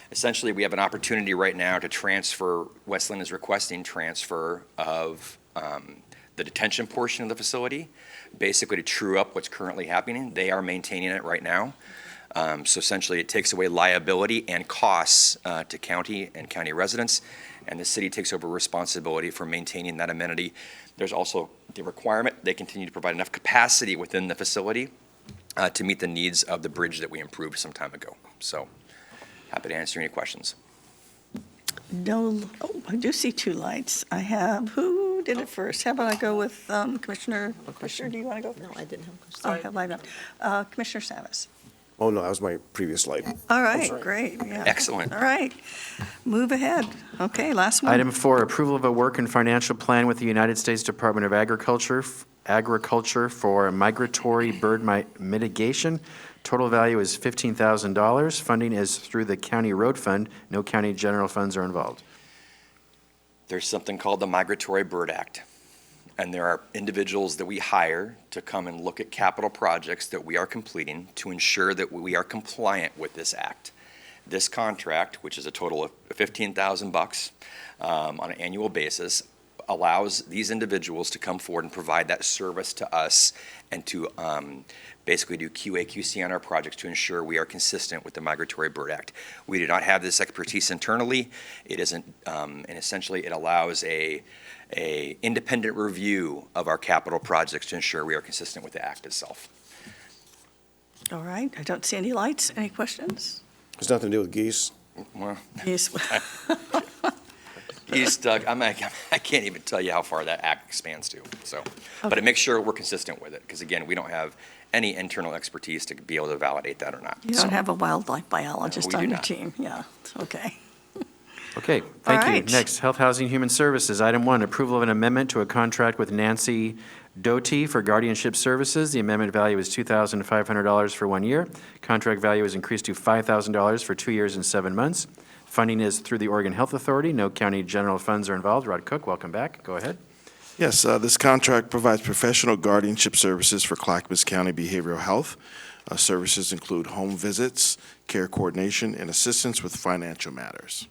Essentially, we have an opportunity right now to transfer, West Lynn is requesting transfer of the detention portion of the facility, basically to true up what's currently happening. They are maintaining it right now. So essentially, it takes away liability and costs to county and county residents, and the city takes over responsibility for maintaining that amenity. There's also the requirement they continue to provide enough capacity within the facility to meet the needs of the bridge that we improved some time ago. So happy to answer any questions. No, oh, I do see 2 lights. I have, who did it first? How about I go with Commissioner? Commissioner, do you want to go? No, I didn't have a question. Oh, I have light up. Commissioner Savas. Oh, no, that was my previous slide. All right, great, yeah. Excellent. All right, move ahead. Okay, last one. Item 4, approval of a work and financial plan with the United States Department of Agriculture for migratory bird mitigation. Total value is $15,000. Funding is through the county road fund. No county general funds are involved. There's something called the Migratory Bird Act, and there are individuals that we hire to come and look at capital projects that we are completing to ensure that we are compliant with this act. This contract, which is a total of $15,000 on an annual basis, allows these individuals to come forward and provide that service to us and to basically do QA/QC on our projects to ensure we are consistent with the Migratory Bird Act. We do not have this expertise internally. It isn't, and essentially it allows a independent review of our capital projects to ensure we are consistent with the act itself. All right, I don't see any lights. Any questions? It's nothing to do with geese. Well, Yes. he's Doug. I can't even tell you how far that act expands to. So, but it makes sure we're consistent with it because again, we don't have any internal expertise to be able to validate that or not. You don't have a wildlife biologist we do on your not. team? Yeah, okay. Okay, thank you. right. Next, Health, Housing, Human Services. Item 1, approval of an amendment to a contract with Nancy Doty for guardianship services. The amendment value is $2,500 for 1 year. Contract value is increased to $5,000 for 2 years and 7 months. Funding is through the Oregon Health Authority. No county general funds are involved. Rod Cook, welcome back. Go ahead. Yes, this contract provides professional guardianship services for Clackamas County Behavioral Health. Services include home visits, care coordination, and assistance with financial matters.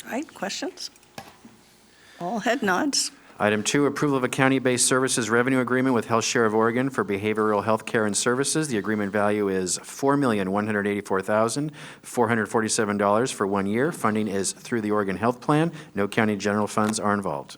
All right, questions? All head nods. Item 2, approval of a county-based services revenue agreement with Health Share of Oregon for behavioral health care and services. The agreement value is $4,184,447 for 1 year. Funding is through the Oregon Health Plan. No county general funds are involved.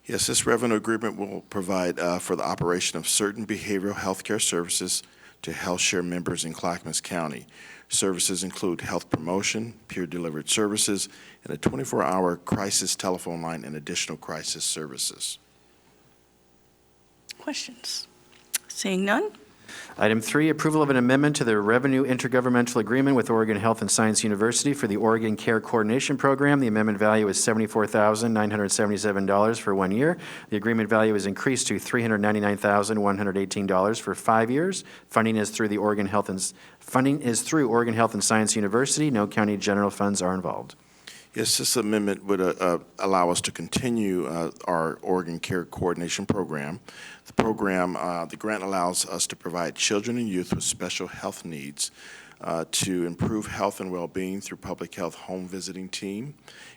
Yes, this revenue agreement will provide for the operation of certain behavioral health care services to HealthShare members in Clackamas County. Services include health promotion, peer-delivered services, and a 24-hour crisis telephone line and additional crisis services. Questions? Seeing none? Item 3, approval of an amendment to the Revenue Intergovernmental Agreement with Oregon Health and Science University for the Oregon Care Coordination Program. The amendment value is $74,977 for 1 year. The agreement value is increased to $399,118 for 5 years. Funding is through Oregon Health and Science University. No county general funds are involved. Yes, this amendment would allow us to continue our Oregon Care Coordination Program. The program, the grant allows us to provide children and youth with special health needs to improve health and well-being through public health home visiting team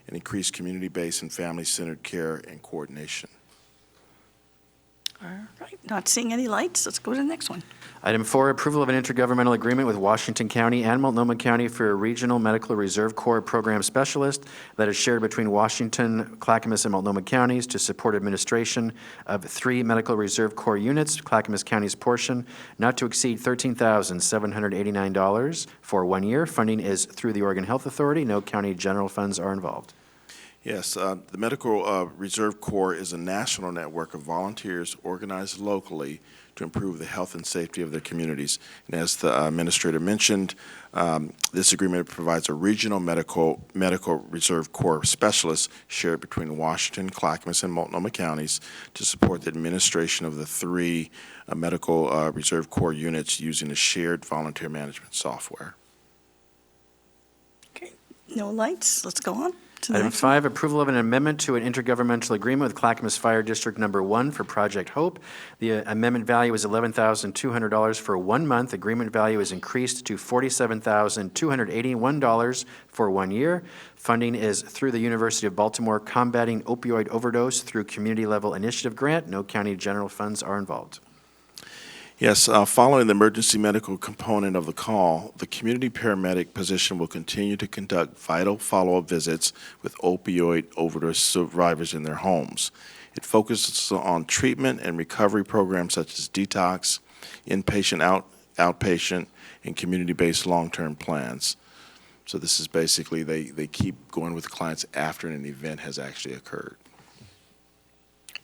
and increase community-based and family-centered care and coordination. All right, not seeing any lights, let's go to the next one. Item 4, approval of an intergovernmental agreement with Washington County and Multnomah County for a regional medical reserve corps program specialist that is shared between Washington, Clackamas, and Multnomah counties to support administration of 3 medical reserve corps units, Clackamas County's portion, not to exceed $13,789 for 1 year. Funding is through the Oregon Health Authority. No county general funds are involved. Yes, the Medical Reserve Corps is a national network of volunteers organized locally to improve the health and safety of their communities. And as the administrator mentioned, this agreement provides a regional medical reserve corps specialist shared between Washington, Clackamas, and Multnomah counties to support the administration of the 3 medical reserve corps units using a shared volunteer management software. Okay, no lights, let's go on to the Item next one. 5, approval of an amendment to an intergovernmental agreement with Clackamas Fire District Number 1 for Project Hope. The amendment value is $11,200 for 1 month. Agreement value is increased to $47,281 for 1 year. Funding is through the University of Baltimore Combating Opioid Overdose through Community Level Initiative Grant. No county general funds are involved. Yes, following the emergency medical component of the call, the community paramedic position will continue to conduct vital follow-up visits with opioid overdose survivors in their homes. It focuses on treatment and recovery programs such as detox, inpatient, outpatient, and community-based long-term plans. So this is basically, they keep going with clients after an event has actually occurred.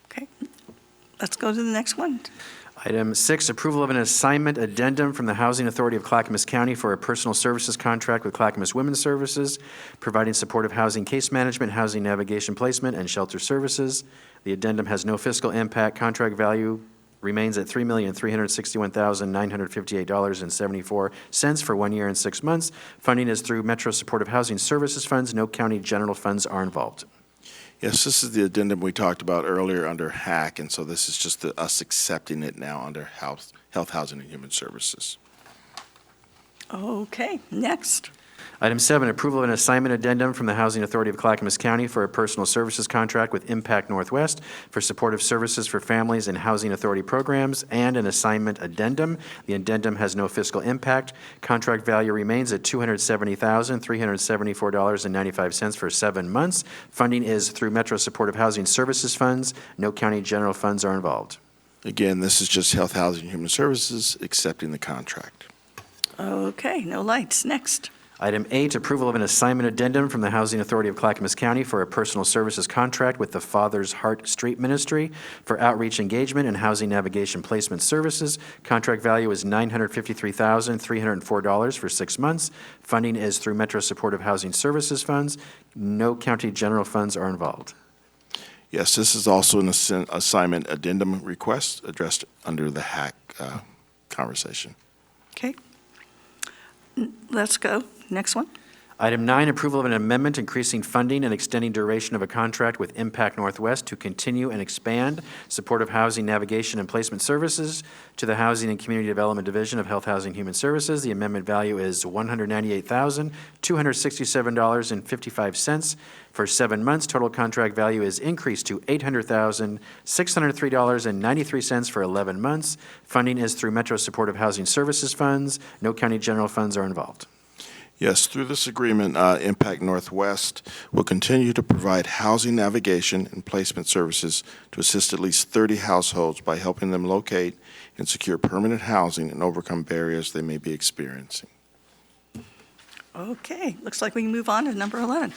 Okay, let's go to the next one. Item 6, approval of an assignment addendum from the Housing Authority of Clackamas County for a personal services contract with Clackamas Women's Services, providing supportive housing case management, housing navigation placement, and shelter services. The addendum has no fiscal impact. Contract value remains at $3,361,958.74 for 1 year and 6 months. Funding is through Metro Supportive Housing Services funds. No county general funds are involved. Yes, this is the addendum we talked about earlier under HAC, and so this is just us accepting it now under Health, Housing, and Human Services. Okay, next. Item 7, approval of an assignment addendum from the Housing Authority of Clackamas County for a personal services contract with Impact Northwest for supportive services for families in Housing Authority programs, and an assignment addendum. The addendum has no fiscal impact. Contract value remains at $270,374.95 for 7 months. Funding is through Metro Supportive Housing Services funds. No county general funds are involved. Again, this is just Health, Housing, and Human Services accepting the contract. Okay, no lights, next. Item 8, approval of an assignment addendum from the Housing Authority of Clackamas County for a personal services contract with the Father's Heart Street Ministry for outreach engagement and housing navigation placement services. Contract value is $953,304 for 6 months. Funding is through Metro Supportive Housing Services funds. No county general funds are involved. Yes, this is also an assignment addendum request addressed under the HAC conversation. Okay. Let's go. Next one. Item 9, approval of an amendment increasing funding and extending duration of a contract with Impact Northwest to continue and expand supportive housing navigation and placement services to the Housing and Community Development Division of Health, Housing, and Human Services. The amendment value is $198,267.55 for 7 months. Total contract value is increased to $800,603.93 for 11 months. Funding is through Metro Supportive Housing Services funds. No county general funds are involved. Yes, through this agreement, Impact Northwest will continue to provide housing navigation and placement services to assist at least 30 households by helping them locate and secure permanent housing and overcome barriers they may be experiencing. Okay, looks like we can move on to number 11.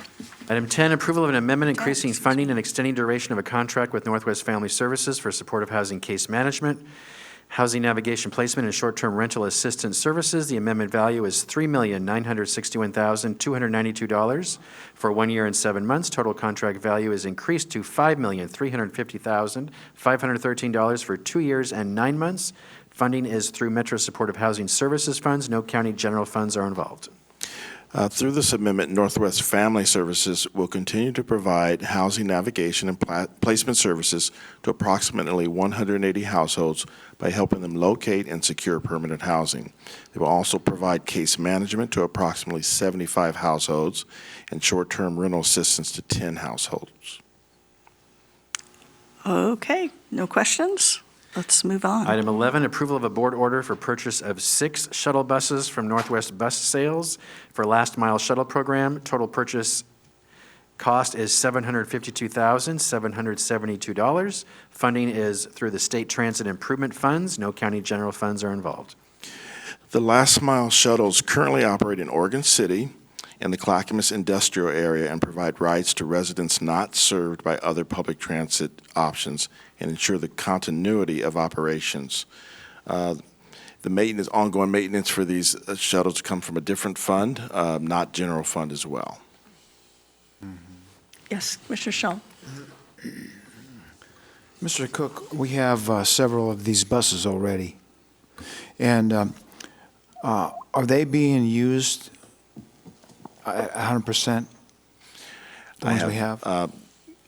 Item 10, approval of an amendment increasing funding and extending duration of a contract with Northwest Family Services for supportive housing case management, housing navigation placement, and short-term rental assistance services. The amendment value is $3,961,292 for 1 year and 7 months. Total contract value is increased to $5,350,513 for 2 years and 9 months. Funding is through Metro Supportive Housing Services funds. No county general funds are involved. Through this amendment, Northwest Family Services will continue to provide housing navigation and placement services to approximately 180 households by helping them locate and secure permanent housing. They will also provide case management to approximately 75 households and short-term rental assistance to 10 households. Okay, no questions? Let's move on. Item 11, approval of a board order for purchase of 6 shuttle buses from Northwest Bus Sales for Last Mile Shuttle Program. Total purchase cost is $752,772. Funding is through the State Transit Improvement Funds. No county general funds are involved. The Last Mile Shuttles currently operate in Oregon City and the Clackamas industrial area and provide rides to residents not served by other public transit options and ensure the continuity of operations. The maintenance, ongoing maintenance for these shuttles come from a different fund, not general fund as well. Yes, Commissioner Shaw. Mr. Cook, we have several of these buses already. And are they being used at 100%? The ones we have?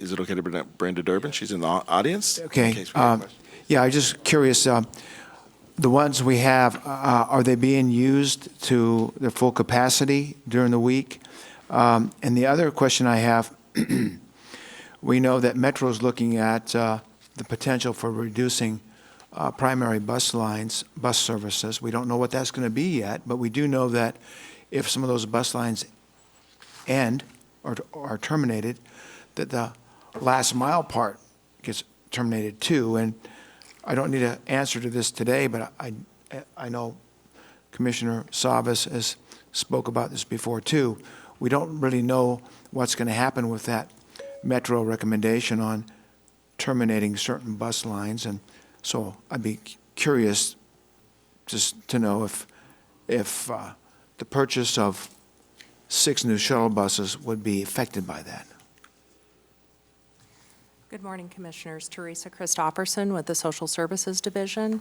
Is it okay to bring up Brenda Durbin? She's in the audience. Okay. In case we have questions. Yeah, I'm just curious, the ones we have, are they being used to their full capacity during the week? And the other question I have, we know that Metro is looking at the potential for reducing primary bus lines, bus services. We don't know what that's going to be yet, but we do know that if some of those bus lines end or are terminated, that the last mile part gets terminated too. And I don't need an answer to this today, but I know Commissioner Savas has spoke about this before too. We don't really know what's going to happen with that Metro recommendation on terminating certain bus lines. And so I'd be curious just to know if the purchase of 6 new shuttle buses would be affected by that. Good morning, Commissioners. Teresa Christopherson with the Social Services Division.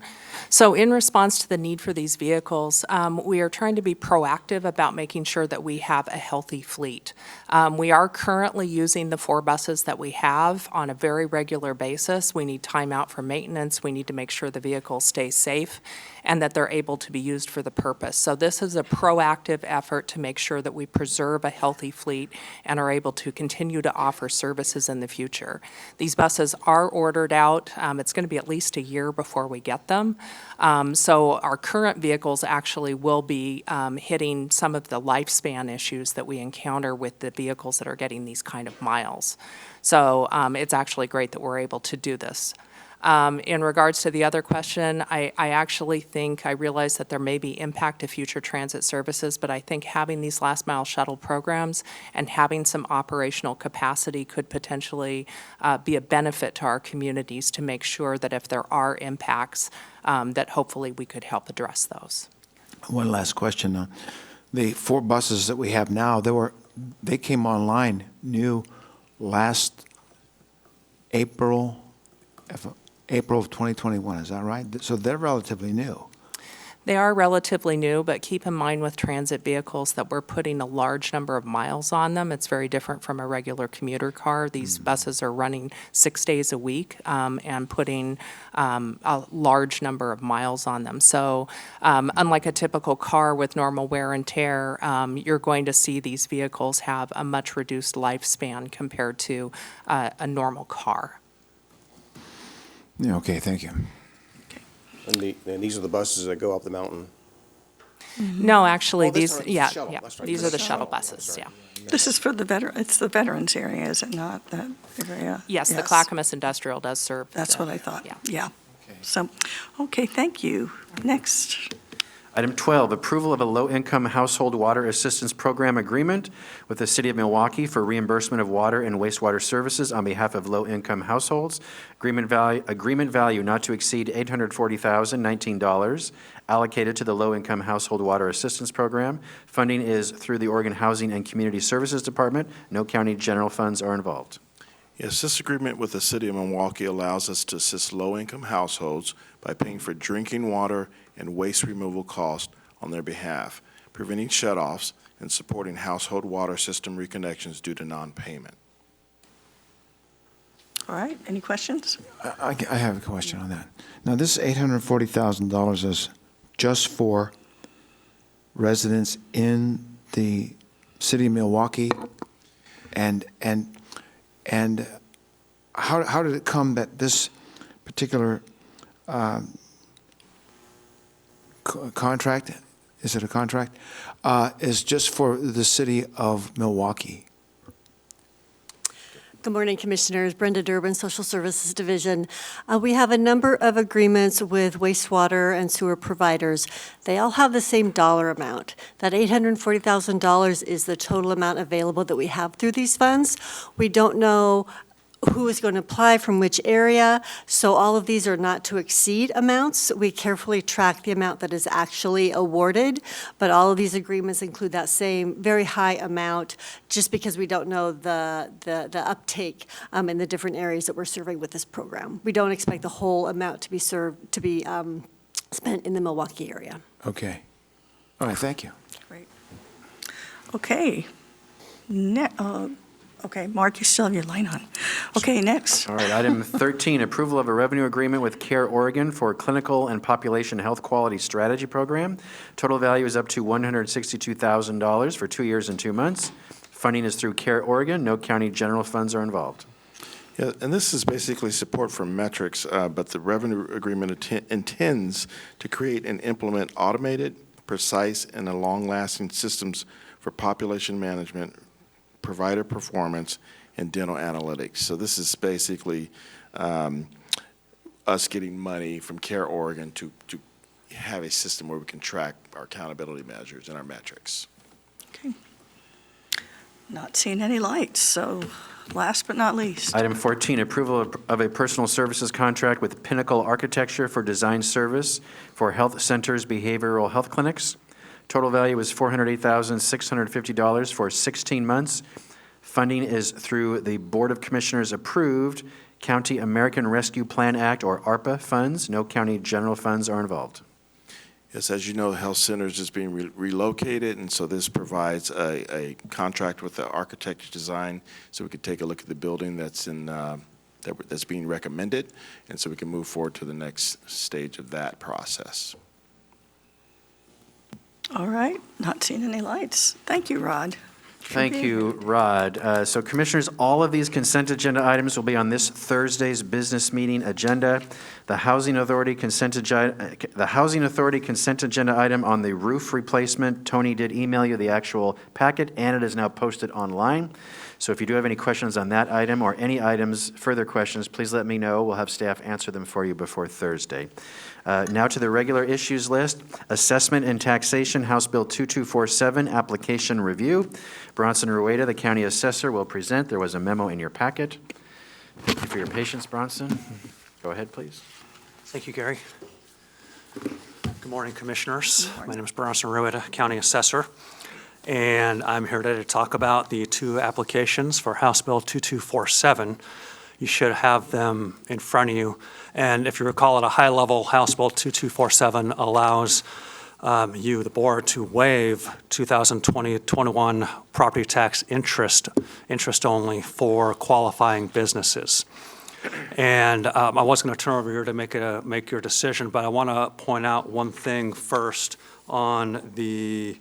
So in response to the need for these vehicles, we are trying to be proactive about making sure that we have a healthy fleet. We are currently using the 4 buses that we have on a very regular basis. We need time out for maintenance. We need to make sure the vehicles stay safe and that they're able to be used for the purpose. So this is a proactive effort to make sure that we preserve a healthy fleet and are able to continue to offer services in the future. These buses are ordered out. It's going to be at least a year before we get them. So our current vehicles actually will be hitting some of the lifespan issues that we encounter with the vehicles that are getting these kind of miles. So it's actually great that we're able to do this. In regards to the other question, I actually think, I realize that there may be impact to future transit services, but I think having these last mile shuttle programs and having some operational capacity could potentially be a benefit to our communities to make sure that if there are impacts, that hopefully we could help address those. One last question. The 4 buses that we have now, they came online new last April of 2021, is that right? So they're relatively new. They are relatively new, but keep in mind with transit vehicles that we're putting a large number of miles on them. It's very different from a regular commuter car. These buses are running 6 days a week and putting a large number of miles on them. So unlike a typical car with normal wear and tear, you're going to see these vehicles have a much reduced lifespan compared to a normal car. Yeah, okay, thank you. And these are the buses that go up the mountain? No, actually, Oh, this these, are the yeah, shuttle, yeah, that's right, these the are the shuttle, shuttle buses, yeah. This is for it's the veterans area, is it not, that area? Yes, the Clackamas Industrial does serve. That's the- what I thought, Yeah. yeah. So, okay, thank you. Next. Item 12, approval of a low-income household water assistance program agreement with the City of Milwaukee for reimbursement of water and wastewater services on behalf of low-income households. Agreement value not to exceed $840,019 allocated to the Low-Income Household Water Assistance Program. Funding is through the Oregon Housing and Community Services Department. No county general funds are involved. Yes, this agreement with the City of Milwaukee allows us to assist low-income households by paying for drinking water and waste removal costs on their behalf, preventing shutoffs, and supporting household water system reconnections due to non-payment. All right, any questions? I have a question on that. Now, this $840,000 is just for residents in the city of Milwaukee, and how did it come that this particular contract, is it a contract, is just for the city of Milwaukee? Good morning, Commissioners. Brenda Durbin, Social Services Division. We have a number of agreements with wastewater and sewer providers. They all have the same dollar amount. That $840,000 is the total amount available that we have through these funds. We don't know who is going to apply from which area, so all of these are not to exceed amounts. We carefully track the amount that is actually awarded, but all of these agreements include that same very high amount, just because we don't know the uptake in the different areas that we're serving with this program. We don't expect the whole amount to be spent in the Milwaukee area. Okay. All right, thank you. Great. Okay. Okay, Mark, you still have your line on. Okay, next. All right, item 13, approval of a revenue agreement with CARE Oregon for Clinical and Population Health Quality Strategy Program. Total value is up to $162,000 for 2 years and 2 months. Funding is through CARE Oregon. No county general funds are involved. Yeah, and this is basically support for metrics, but the revenue agreement intends to create and implement automated, precise, and long-lasting systems for population management, provider performance, and dental analytics. So this is basically us getting money from CARE Oregon to have a system where we can track our accountability measures and our metrics. Okay. Not seeing any lights, so last but not least. Item 14, approval of a personal services contract with Pinnacle Architecture for design service for health centers, behavioral health clinics. Total value is $408,650 for 16 months. Funding is through the Board of Commissioners approved County American Rescue Plan Act, or ARPA funds. No county general funds are involved. Yes, as you know, the health centers is being relocated, and so this provides a contract with the architect to design, so we could take a look at the building that's that's being recommended, and so we can move forward to the next stage of that process. All right, not seeing any lights. Thank you, Rod. Thank you, Rod. So Commissioners, all of these consent agenda items will be on this Thursday's business meeting agenda. The Housing Authority consent agenda item on the roof replacement, Tony did email you the actual packet, and it is now posted online. So if you do have any questions on that item or any items, further questions, please let me know. We'll have staff answer them for you before Thursday. Now to the regular issues list. Assessment and Taxation, House Bill 2247, application review. Bronson Rueda, the county assessor, will present. There was a memo in your packet. Thank you for your patience, Bronson. Go ahead, please. Thank you, Gary. Good morning, Commissioners. My name is Bronson Rueda, County Assessor, and I'm here today to talk about the two applications for House Bill 2247. You should have them in front of you. And if you recall, at a high level, House Bill 2247 allows you, the board, to waive 2020-21 property tax interest only for qualifying businesses. And I was going to turn over here to make your decision, but I want to point out one thing first on the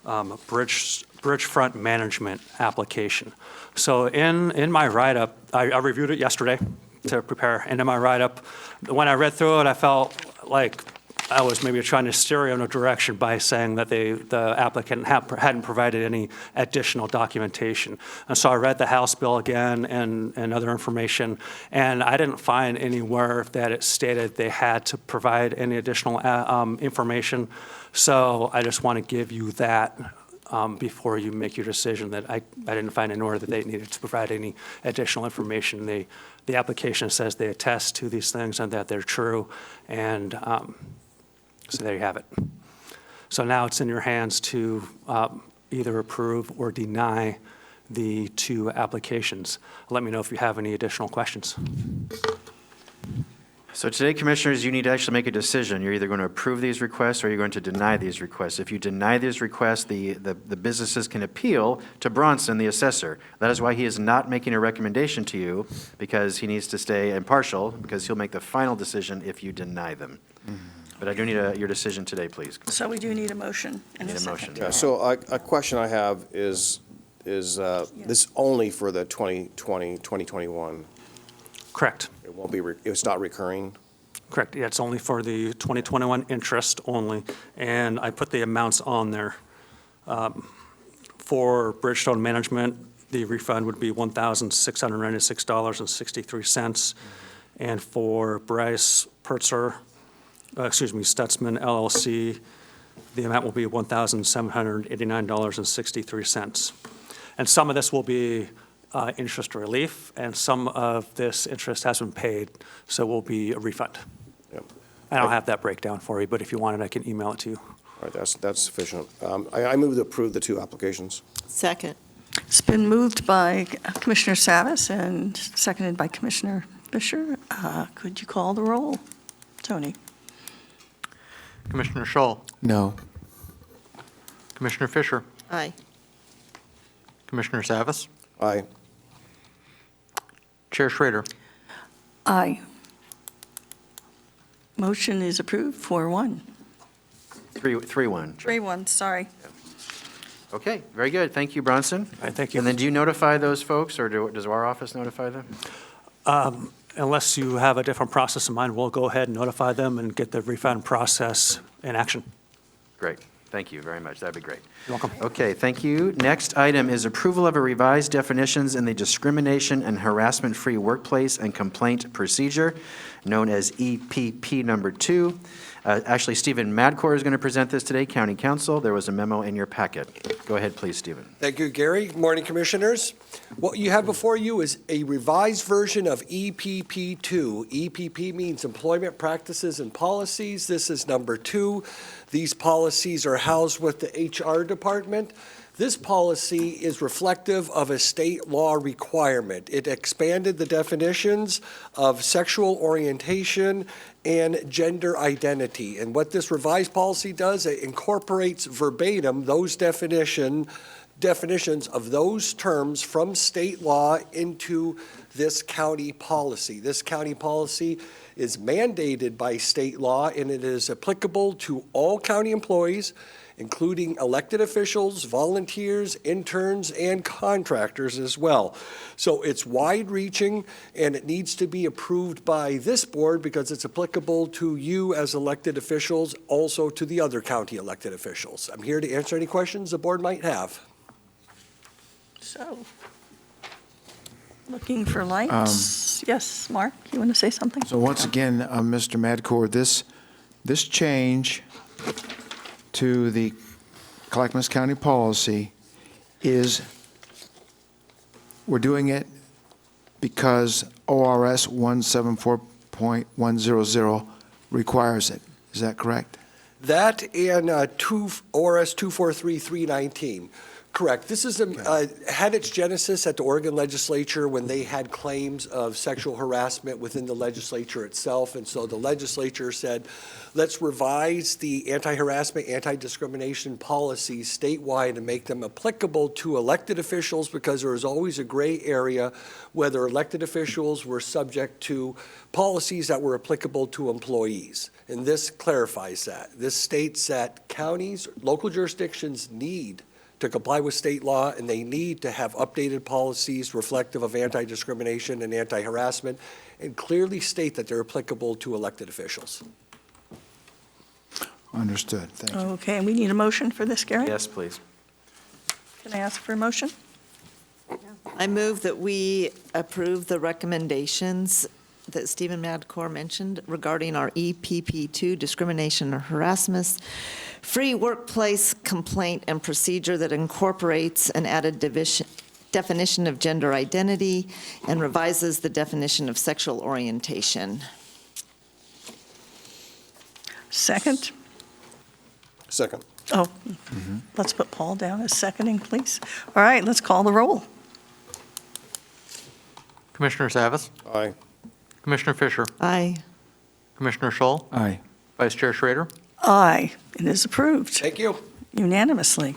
bridgefront management application. So in my write-up, I reviewed it yesterday to prepare, and in my write-up, when I read through it, I felt like I was maybe trying to steer you in a direction by saying that the applicant hadn't provided any additional documentation. And so I read the House bill again and other information, and I didn't find anywhere that it stated they had to provide any additional information. So I just want to give you that before you make your decision, that I didn't find anywhere that they needed to provide any additional information. The application says they attest to these things and that they're true, and so there you have it. So now it's in your hands to either approve or deny the two applications. Let me know if you have any additional questions. So today, Commissioners, you need to actually make a decision. You're either going to approve these requests or you're going to deny these requests. If you deny these requests, the businesses can appeal to Bronson, the assessor. That is why he is not making a recommendation to you, because he needs to stay impartial, because he'll make the final decision if you deny them. But I do need your decision today, please. So we do need a motion and a Need a second. motion. Yeah, so a question I have is this only for the 2020, 2021? Correct. It won't be, it's not recurring? Correct. Yeah, it's only for the 2021 interest only, and I put the amounts on there. For Bridgestone Management, the refund would be $1,696.63. And for Bryce Stutzman LLC, the amount will be $1,789.63. And some of this will be interest relief, and some of this interest has been paid, so will be a refund. Yep. I don't have that breakdown for you, but if you want it, I can email it to you. All right, that's sufficient. I move to approve the two applications. Second. It's been moved by Commissioner Savas and seconded by Commissioner Fisher. Could you call the roll? Tony? Commissioner Schull, No. Commissioner Fisher, Aye. Commissioner Savas, Aye. Chair Schrader. Aye. Motion is approved, 4-1. 3-1. 3-1, sorry. Okay, very good. Thank you, Bronson. All right, thank you. And then do you notify those folks, or does our office notify them? Unless you have a different process in mind, we'll go ahead and notify them and get the refund process in action. Great. Thank you very much. That'd be great. You're welcome. Okay, thank you. Next item is approval of a revised definitions in the discrimination and harassment-free workplace and complaint procedure, known as EPP number 2. Actually, Stephen Madcore is going to present this today, County Council. There was a memo in your packet. Go ahead, please, Stephen. Thank you, Gary. Good morning, Commissioners. What you have before you is a revised version of EPP 2. EPP means Employment Practices and Policies. This is number 2. These policies are housed with the HR department. This policy is reflective of a state law requirement. It expanded the definitions of sexual orientation and gender identity. And what this revised policy does, it incorporates verbatim those definitions of those terms from state law into this county policy. This county policy is mandated by state law, and it is applicable to all county employees, including elected officials, volunteers, interns, and contractors as well. So it's wide-reaching, and it needs to be approved by this board because it's applicable to you as elected officials, also to the other county elected officials. I'm here to answer any questions the board might have. So, looking for lights. Yes, Mark, you want to say something? So once again, Mr. Madcore, this change to the Clackamas County policy is, we're doing it because ORS 174.100 requires it. Is that correct? That and ORS 243319. Correct. This is had its genesis at the Oregon legislature when they had claims of sexual harassment within the legislature itself. And so the legislature said, let's revise the anti-harassment, anti-discrimination policies statewide and make them applicable to elected officials, because there was always a gray area whether elected officials were subject to policies that were applicable to employees. And this clarifies that. This states that counties, local jurisdictions need to comply with state law, and they need to have updated policies reflective of anti-discrimination and anti-harassment, and clearly state that they're applicable to elected officials. Understood. Thank you. Okay, and we need a motion for this, Gary? Yes, please. Can I ask for a motion? I move that we approve the recommendations that Stephen Madcore mentioned regarding our EPP2 discrimination or harassment, free workplace complaint and procedure that incorporates an added definition of gender identity and revises the definition of sexual orientation. Second? Second. Oh, let's put Paul down as seconding, please. All right, let's call the roll. Commissioner Savas, Aye. Commissioner Fisher, Aye. Commissioner Scholl, Aye. Vice Chair Schrader. Aye, it is approved Thank you. unanimously.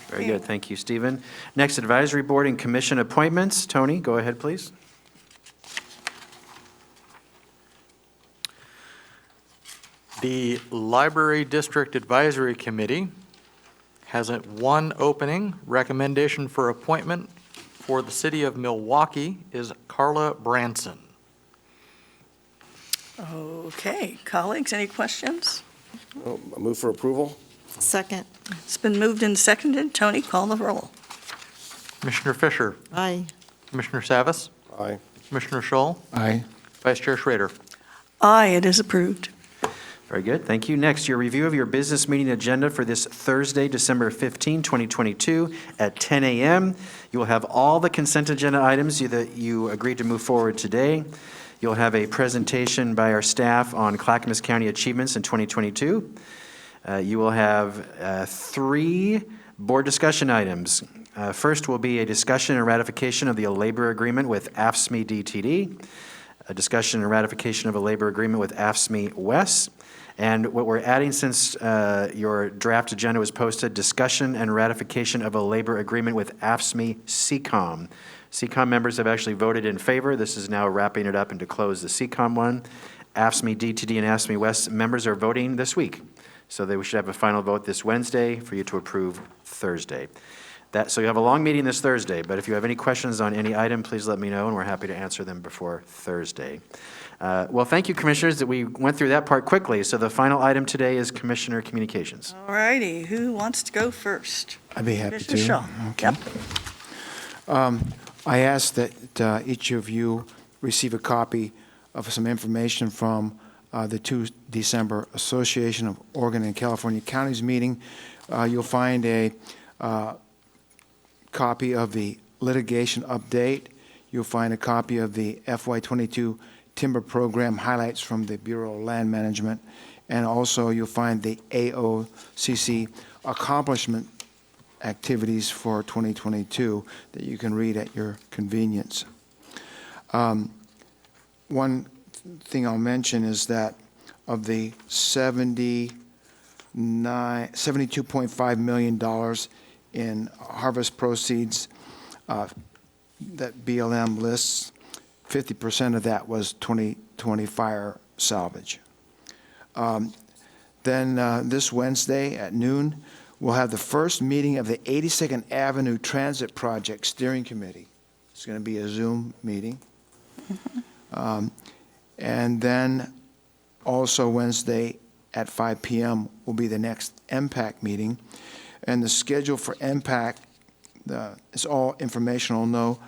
Very good, thank you, Stephen. Next, advisory board and commission appointments. Tony, go ahead, please. The Library District Advisory Committee has one opening. Recommendation for appointment for the city of Milwaukee is Carla Branson. Okay, colleagues, any questions? Oh, I move for approval? Second. It's been moved and seconded. Tony, call the roll. Commissioner Fisher, Aye. Commissioner Savas, Aye. Commissioner Scholl, Aye. Vice Chair Schrader. Aye, it is approved. Very good, thank you. Next, your review of your business meeting agenda for this Thursday, December 15, 2022, at 10 a.m. You will have all the consent agenda items that you agreed to move forward today. You'll have a presentation by our staff on Clackamas County achievements in 2022. You will have 3 board discussion items. First will be a discussion and ratification of the labor agreement with AFSCME DTD, a discussion and ratification of a labor agreement with AFSCME West, and what we're adding since your draft agenda was posted, discussion and ratification of a labor agreement with AFSCME CCOM. CCOM members have actually voted in favor. This is now wrapping it up and to close the CCOM one. AFSCME DTD and AFSCME West members are voting this week. So we should have a final vote this Wednesday for you to approve Thursday. So you have a long meeting this Thursday, but if you have any questions on any item, please let me know, and we're happy to answer them before Thursday. Well, thank you, Commissioners, that we went through that part quickly. So the final item today is Commissioner Communications. All righty, who wants to go first? I'd be happy to. Commissioner Shaw. Okay. Yep. I ask that each of you receive a copy of some information from the 2 December Association of Oregon and California Counties meeting. You'll find a copy of the litigation update. You'll find a copy of the FY22 timber program highlights from the Bureau of Land Management. And also you'll find the AOCC accomplishment activities for 2022 that you can read at your convenience. One thing I'll mention is that of the $72.5 million in harvest proceeds that BLM lists, 50% of that was 2020 fire salvage. Then this Wednesday at noon, we'll have the first meeting of the 82nd Avenue Transit Project Steering Committee. It's going to be a Zoom meeting. And then also Wednesday at 5 p.m. will be the next MPAC meeting. And the schedule for MPAC is all informational, no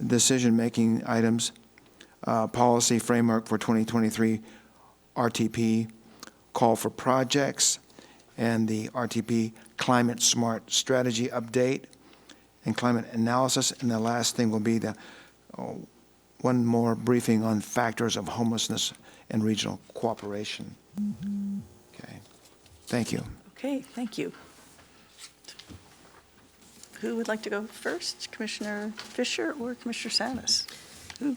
decision-making items, policy framework for 2023 RTP, call for projects, and the RTP Climate Smart Strategy Update and climate analysis. And the last thing will be the one more briefing on factors of homelessness and regional cooperation. Okay. Thank you. Okay, thank you. Who would like to go first? Commissioner Fisher or Commissioner Savas?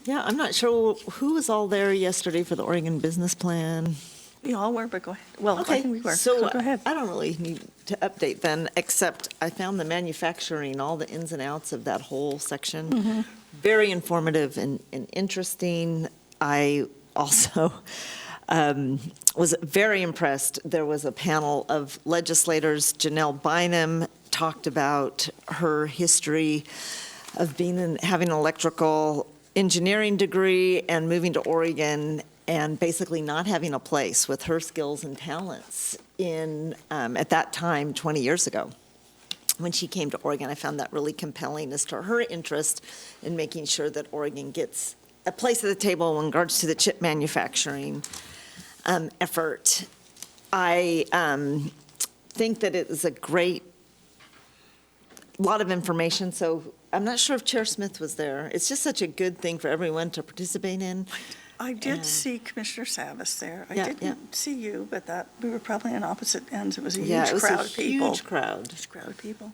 Yeah, I'm not sure who was all there yesterday for the Oregon Business Plan. We all were, but go ahead. Well, I Okay, think we were. so go ahead. I don't really need to update then, except I found the manufacturing, all the ins and outs of that whole section, very informative and interesting. I also was very impressed. There was a panel of legislators. Janelle Bynum talked about her history of having an electrical engineering degree and moving to Oregon and basically not having a place with her skills and talents in, at that time, 20 years ago. When she came to Oregon, I found that really compelling as to her interest in making sure that Oregon gets a place at the table in regards to the chip manufacturing effort. I think that it is a great lot of information, so I'm not sure if Chair Smith was there. It's just such a good thing for everyone to participate in. I did see Commissioner Savas there. I Yeah, didn't see you, but that, we were probably on opposite ends. It was a Yeah, it huge was a crowd of people. huge crowd. Huge crowd of people.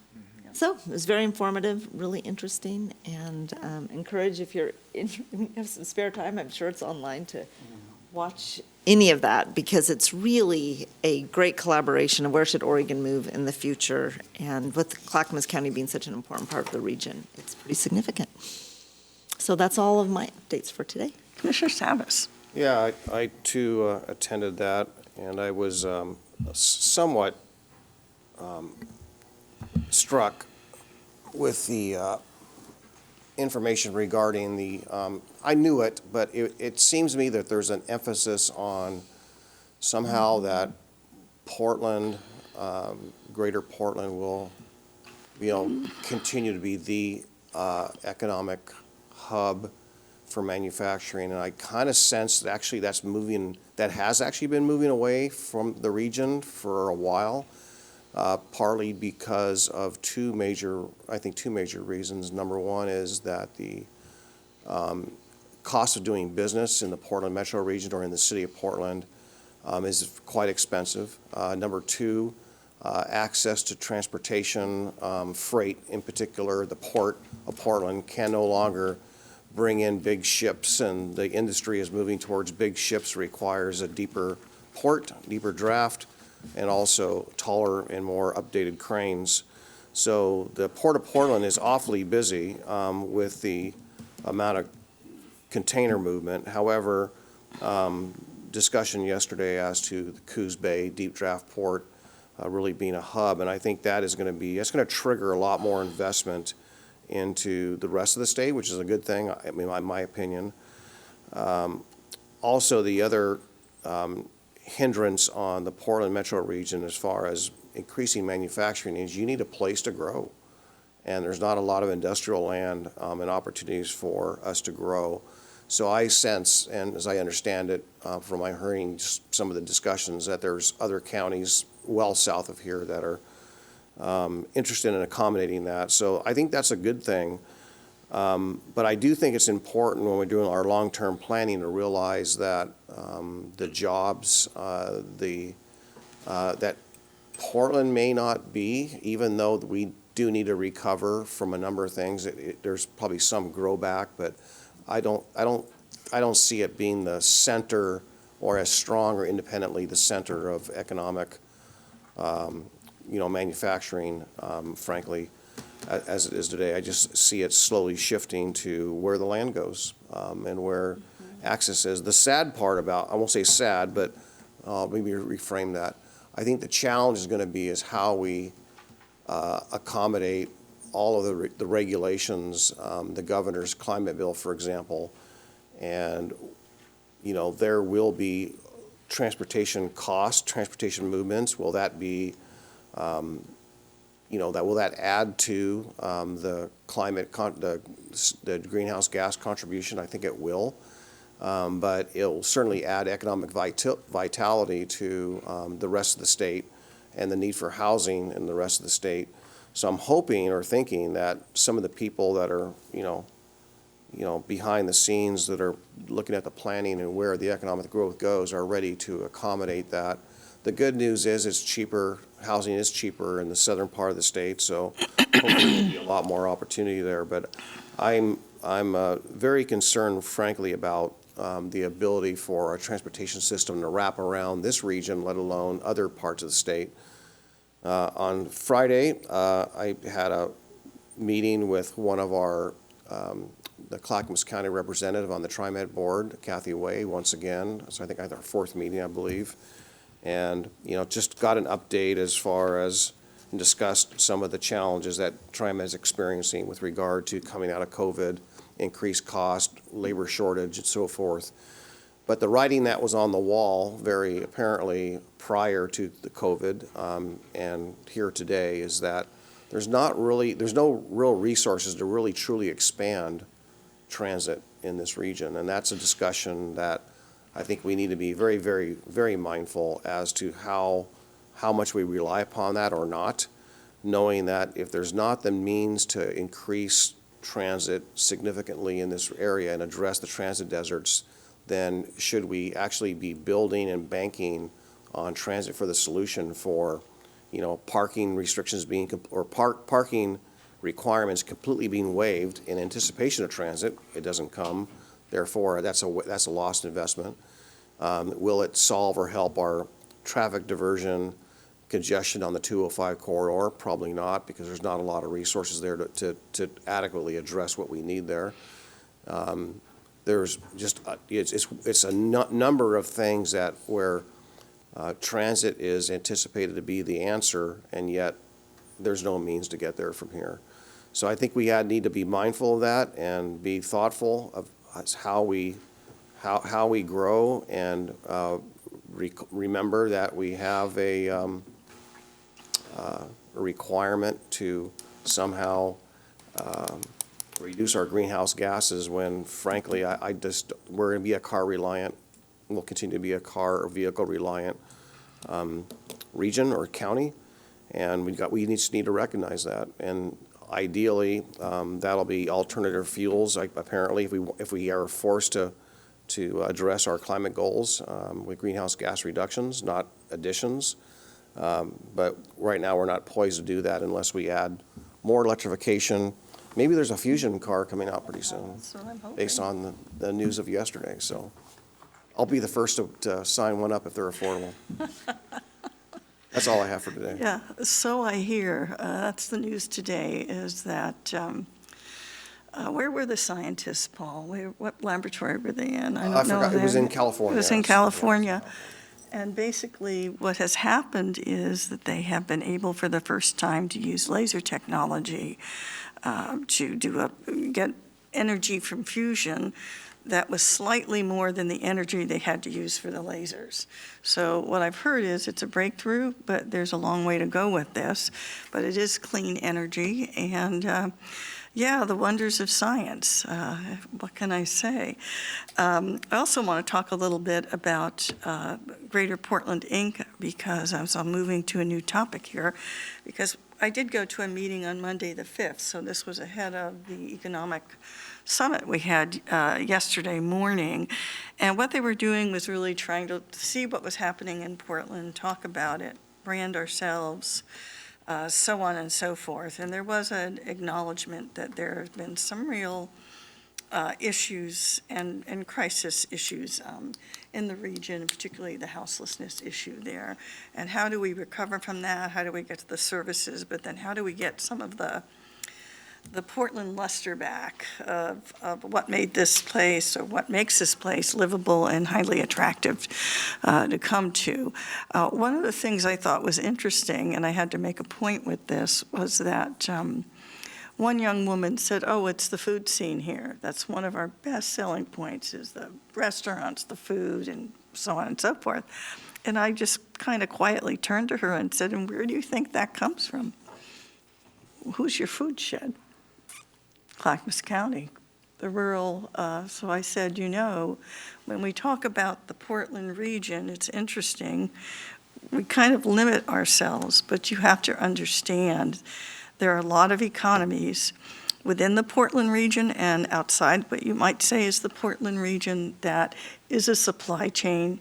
So it was very informative, really interesting, and encourage if you have some spare time, I'm sure it's online, to watch any of that, because it's really a great collaboration of where should Oregon move in the future, and with Clackamas County being such an important part of the region, it's pretty significant. So that's all of my updates for today. Commissioner Savas. Yeah, I too attended that, and I was somewhat struck with the information regarding the, I knew it, but it seems to me that there's an emphasis on somehow that Portland, greater Portland will, continue to be the economic hub for manufacturing, and I kind of sense that actually that has actually been moving away from the region for a while. Partly because of two major reasons. Number one is that the cost of doing business in the Portland metro region or in the city of Portland is quite expensive. Number two, access to transportation, freight in particular, the port of Portland can no longer bring in big ships, and the industry is moving towards big ships, requires a deeper port, deeper draft, and also taller and more updated cranes. So the Port of Portland is awfully busy with the amount of container movement. However, discussion yesterday as to the Coos Bay Deep Draft Port really being a hub, and I think that is going to trigger a lot more investment into the rest of the state, which is a good thing, I mean, in my opinion. Also, the other hindrance on the Portland metro region as far as increasing manufacturing is you need a place to grow. And there's not a lot of industrial land and opportunities for us to grow. So I sense, and as I understand it from my hearing some of the discussions, that there's other counties well south of here that are interested in accommodating that. So I think that's a good thing. But I do think it's important when we're doing our long-term planning to realize that the jobs, that Portland may not be, even though we do need to recover from a number of things. There's probably some grow back, but I don't see it being the center or as strong or independently the center of economic, manufacturing, frankly, as it is today. I just see it slowly shifting to where the land goes and where access is. The sad part about, I won't say sad, but maybe reframe that. I think the challenge is going to be is how we accommodate all of the regulations, the governor's climate bill, for example, and there will be transportation costs, transportation movements. Will that be will that add to the climate, the greenhouse gas contribution? I think it will, but it'll certainly add economic vitality to the rest of the state and the need for housing in the rest of the state. So I'm hoping or thinking that some of the people that are, behind the scenes that are looking at the planning and where the economic growth goes are ready to accommodate that. The good news is it's cheaper, housing is cheaper in the southern part of the state, so hopefully there'll be a lot more opportunity there. But I'm very concerned, frankly, about the ability for our transportation system to wrap around this region, let alone other parts of the state. On Friday, I had a meeting with one of our, the Clackamas County representative on the TriMet board, Kathy Way, once again. So I think I had our fourth meeting, I believe. And, just got an update as far as discussed some of the challenges that TriMet is experiencing with regard to coming out of COVID, increased cost, labor shortage, and so forth. But the writing that was on the wall, very apparently prior to the COVID, and here today, is that there's no real resources to really truly expand transit in this region. And that's a discussion that I think we need to be very, very, very mindful as to how much we rely upon that or not, knowing that if there's not the means to increase transit significantly in this area and address the transit deserts, then should we actually be building and banking on transit for the solution for, parking restrictions being, or parking requirements completely being waived in anticipation of transit? It doesn't come. Therefore, that's a lost investment. Will it solve or help our traffic diversion, congestion on the 205 corridor? Probably not, because there's not a lot of resources there to adequately address what we need there. There's just, it's a number of things that where transit is anticipated to be the answer, and yet there's no means to get there from here. So I think we need to be mindful of that and be thoughtful of how we grow, and remember that we have a requirement to somehow reduce our greenhouse gases when, frankly, we're going to be a car reliant, we'll continue to be a car or vehicle reliant region or county, and we just need to recognize that. And ideally, that'll be alternative fuels. Apparently, if we are forced to address our climate goals with greenhouse gas reductions, not additions. But right now, we're not poised to do that unless we add more electrification. Maybe there's a fusion car coming out pretty soon, based on the news of yesterday. So I'll be the first to sign one up if they're affordable. That's all I have for today. Yeah, so I hear. That's the news today, is that, where were the scientists, Paul? What laboratory were they in? I forgot. It was in California. It was in California. And basically, what has happened is that they have been able for the first time to use laser technology to get energy from fusion that was slightly more than the energy they had to use for the lasers. So what I've heard is it's a breakthrough, but there's a long way to go with this. But it is clean energy, and yeah, the wonders of science. What can I say? I also want to talk a little bit about Greater Portland, Inc., because I'm moving to a new topic here, because I did go to a meeting on Monday the 5th, so this was ahead of the economic summit we had yesterday morning. And what they were doing was really trying to see what was happening in Portland, talk about it, brand ourselves, so on and so forth. And there was an acknowledgement that there have been some real issues and crisis issues in the region, particularly the houselessness issue there. And how do we recover from that? How do we get to the services? But then how do we get some of the Portland luster back of what made this place, or what makes this place livable and highly attractive to come to? One of the things I thought was interesting, and I had to make a point with this, was that one young woman said, "Oh, it's the food scene here. That's one of our best selling points, is the restaurants, the food, and so on and so forth." And I just kind of quietly turned to her and said, "And where do you think that comes from? Who's your food shed?" Clackamas County, the rural. So I said, when we talk about the Portland region, it's interesting. We kind of limit ourselves, but you have to understand there are a lot of economies within the Portland region and outside what you might say is the Portland region that is a supply chain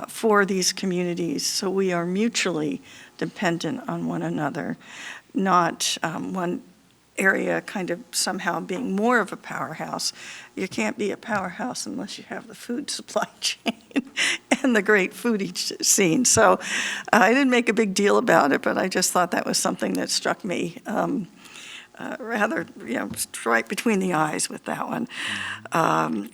for these communities. So we are mutually dependent on one another, not one area kind of somehow being more of a powerhouse. You can't be a powerhouse unless you have the food supply chain and the great foodie scene. So I didn't make a big deal about it, but I just thought that was something that struck me rather, right between the eyes with that one.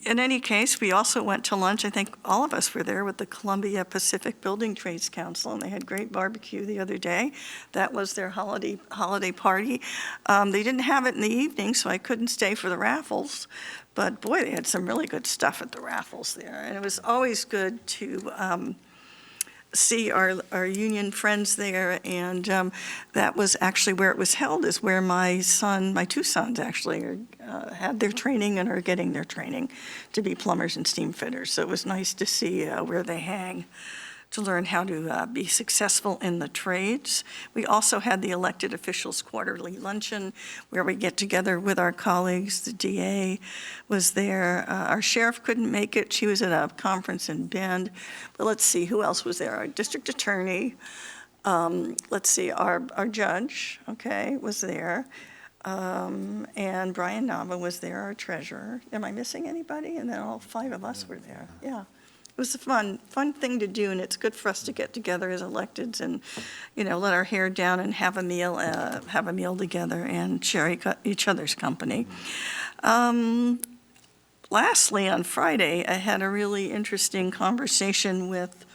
In any case, we also went to lunch. I think all of us were there with the Columbia Pacific Building Trades Council, and they had great barbecue the other day. That was their holiday party. They didn't have it in the evening, so I couldn't stay for the raffles. But boy, they had some really good stuff at the raffles there. And it was always good to see our union friends there. And that was actually where it was held, is where my two sons actually had their training and are getting their training to be plumbers and steam fitters. So it was nice to see where they hang, to learn how to be successful in the trades. We also had the elected officials quarterly luncheon where we get together with our colleagues. The DA was there. Our sheriff couldn't make it. She was at a conference in Bend. But let's see, who else was there? Our district attorney. Let's see, our judge, was there. And Brian Nava was there, our treasurer. Am I missing anybody? And then all 5 of us were there. Yeah. It was a fun thing to do, and it's good for us to get together as electeds and, let our hair down and have a meal together and share each other's company. Lastly, on Friday, I had a really interesting conversation with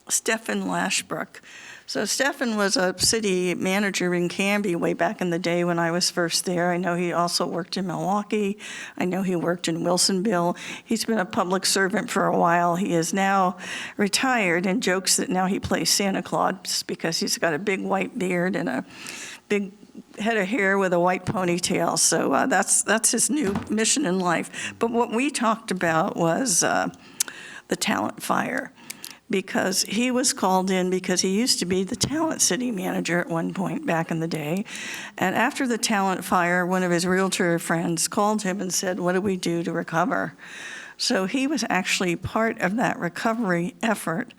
Stephen Lashbrook. So Stephen was a city manager in Canby way back in the day when I was first there. I know he also worked in Milwaukee. I know he worked in Wilsonville. He's been a public servant for a while. He is now retired and jokes that now he plays Santa Claus because he's got a big white beard and a big head of hair with a white ponytail. So that's his new mission in life. But what we talked about was the talent fire, because he was called in because he used to be the talent city manager at one point back in the day. And after the talent fire, one of his realtor friends called him and said, "What do we do to recover?" So he was actually part of that recovery effort.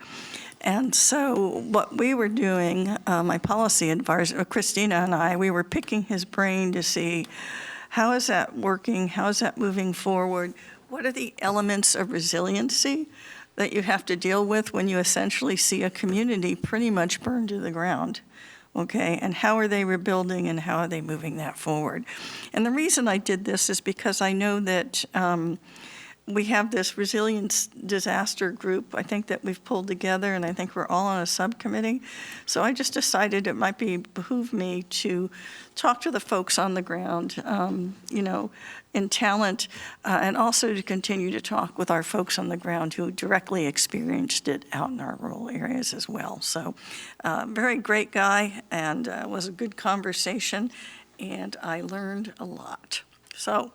And so what we were doing, my policy advisor, Christina and I, we were picking his brain to see how is that working, how is that moving forward, what are the elements of resiliency that you have to deal with when you essentially see a community pretty much burned to the ground, and how are they rebuilding and how are they moving that forward? And the reason I did this is because I know that we have this resilience disaster group, I think, that we've pulled together, and I think we're all on a subcommittee. So I just decided it might behoove me to talk to the folks on the ground, in talent, and also to continue to talk with our folks on the ground who directly experienced it out in our rural areas as well. So very great guy, and it was a good conversation, and I learned a lot. So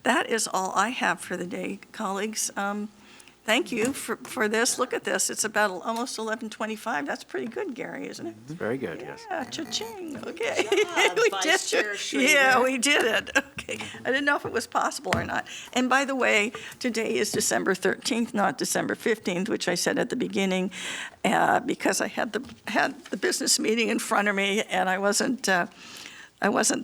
that is all I have for the day, colleagues. Thank you for this. Look at this. It's about almost 11:25. That's pretty good, Gary, isn't it? It's very good, yes. Yeah, cha-ching. Okay. We did it. Yeah, we did it. Okay. I didn't know if it was possible or not. And by the way, today is December 13th, not December 15th, which I said at the beginning, because I had the business meeting in front of me, and I wasn't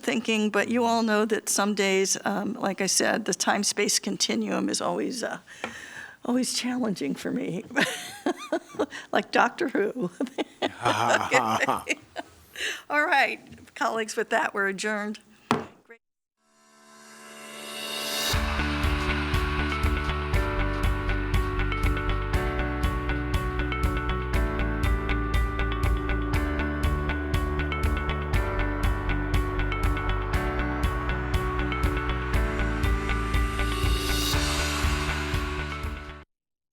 thinking, but you all know that some days, like I said, the time-space continuum is always challenging for me, like Doctor Who. Okay. All right, colleagues, with that, we're adjourned.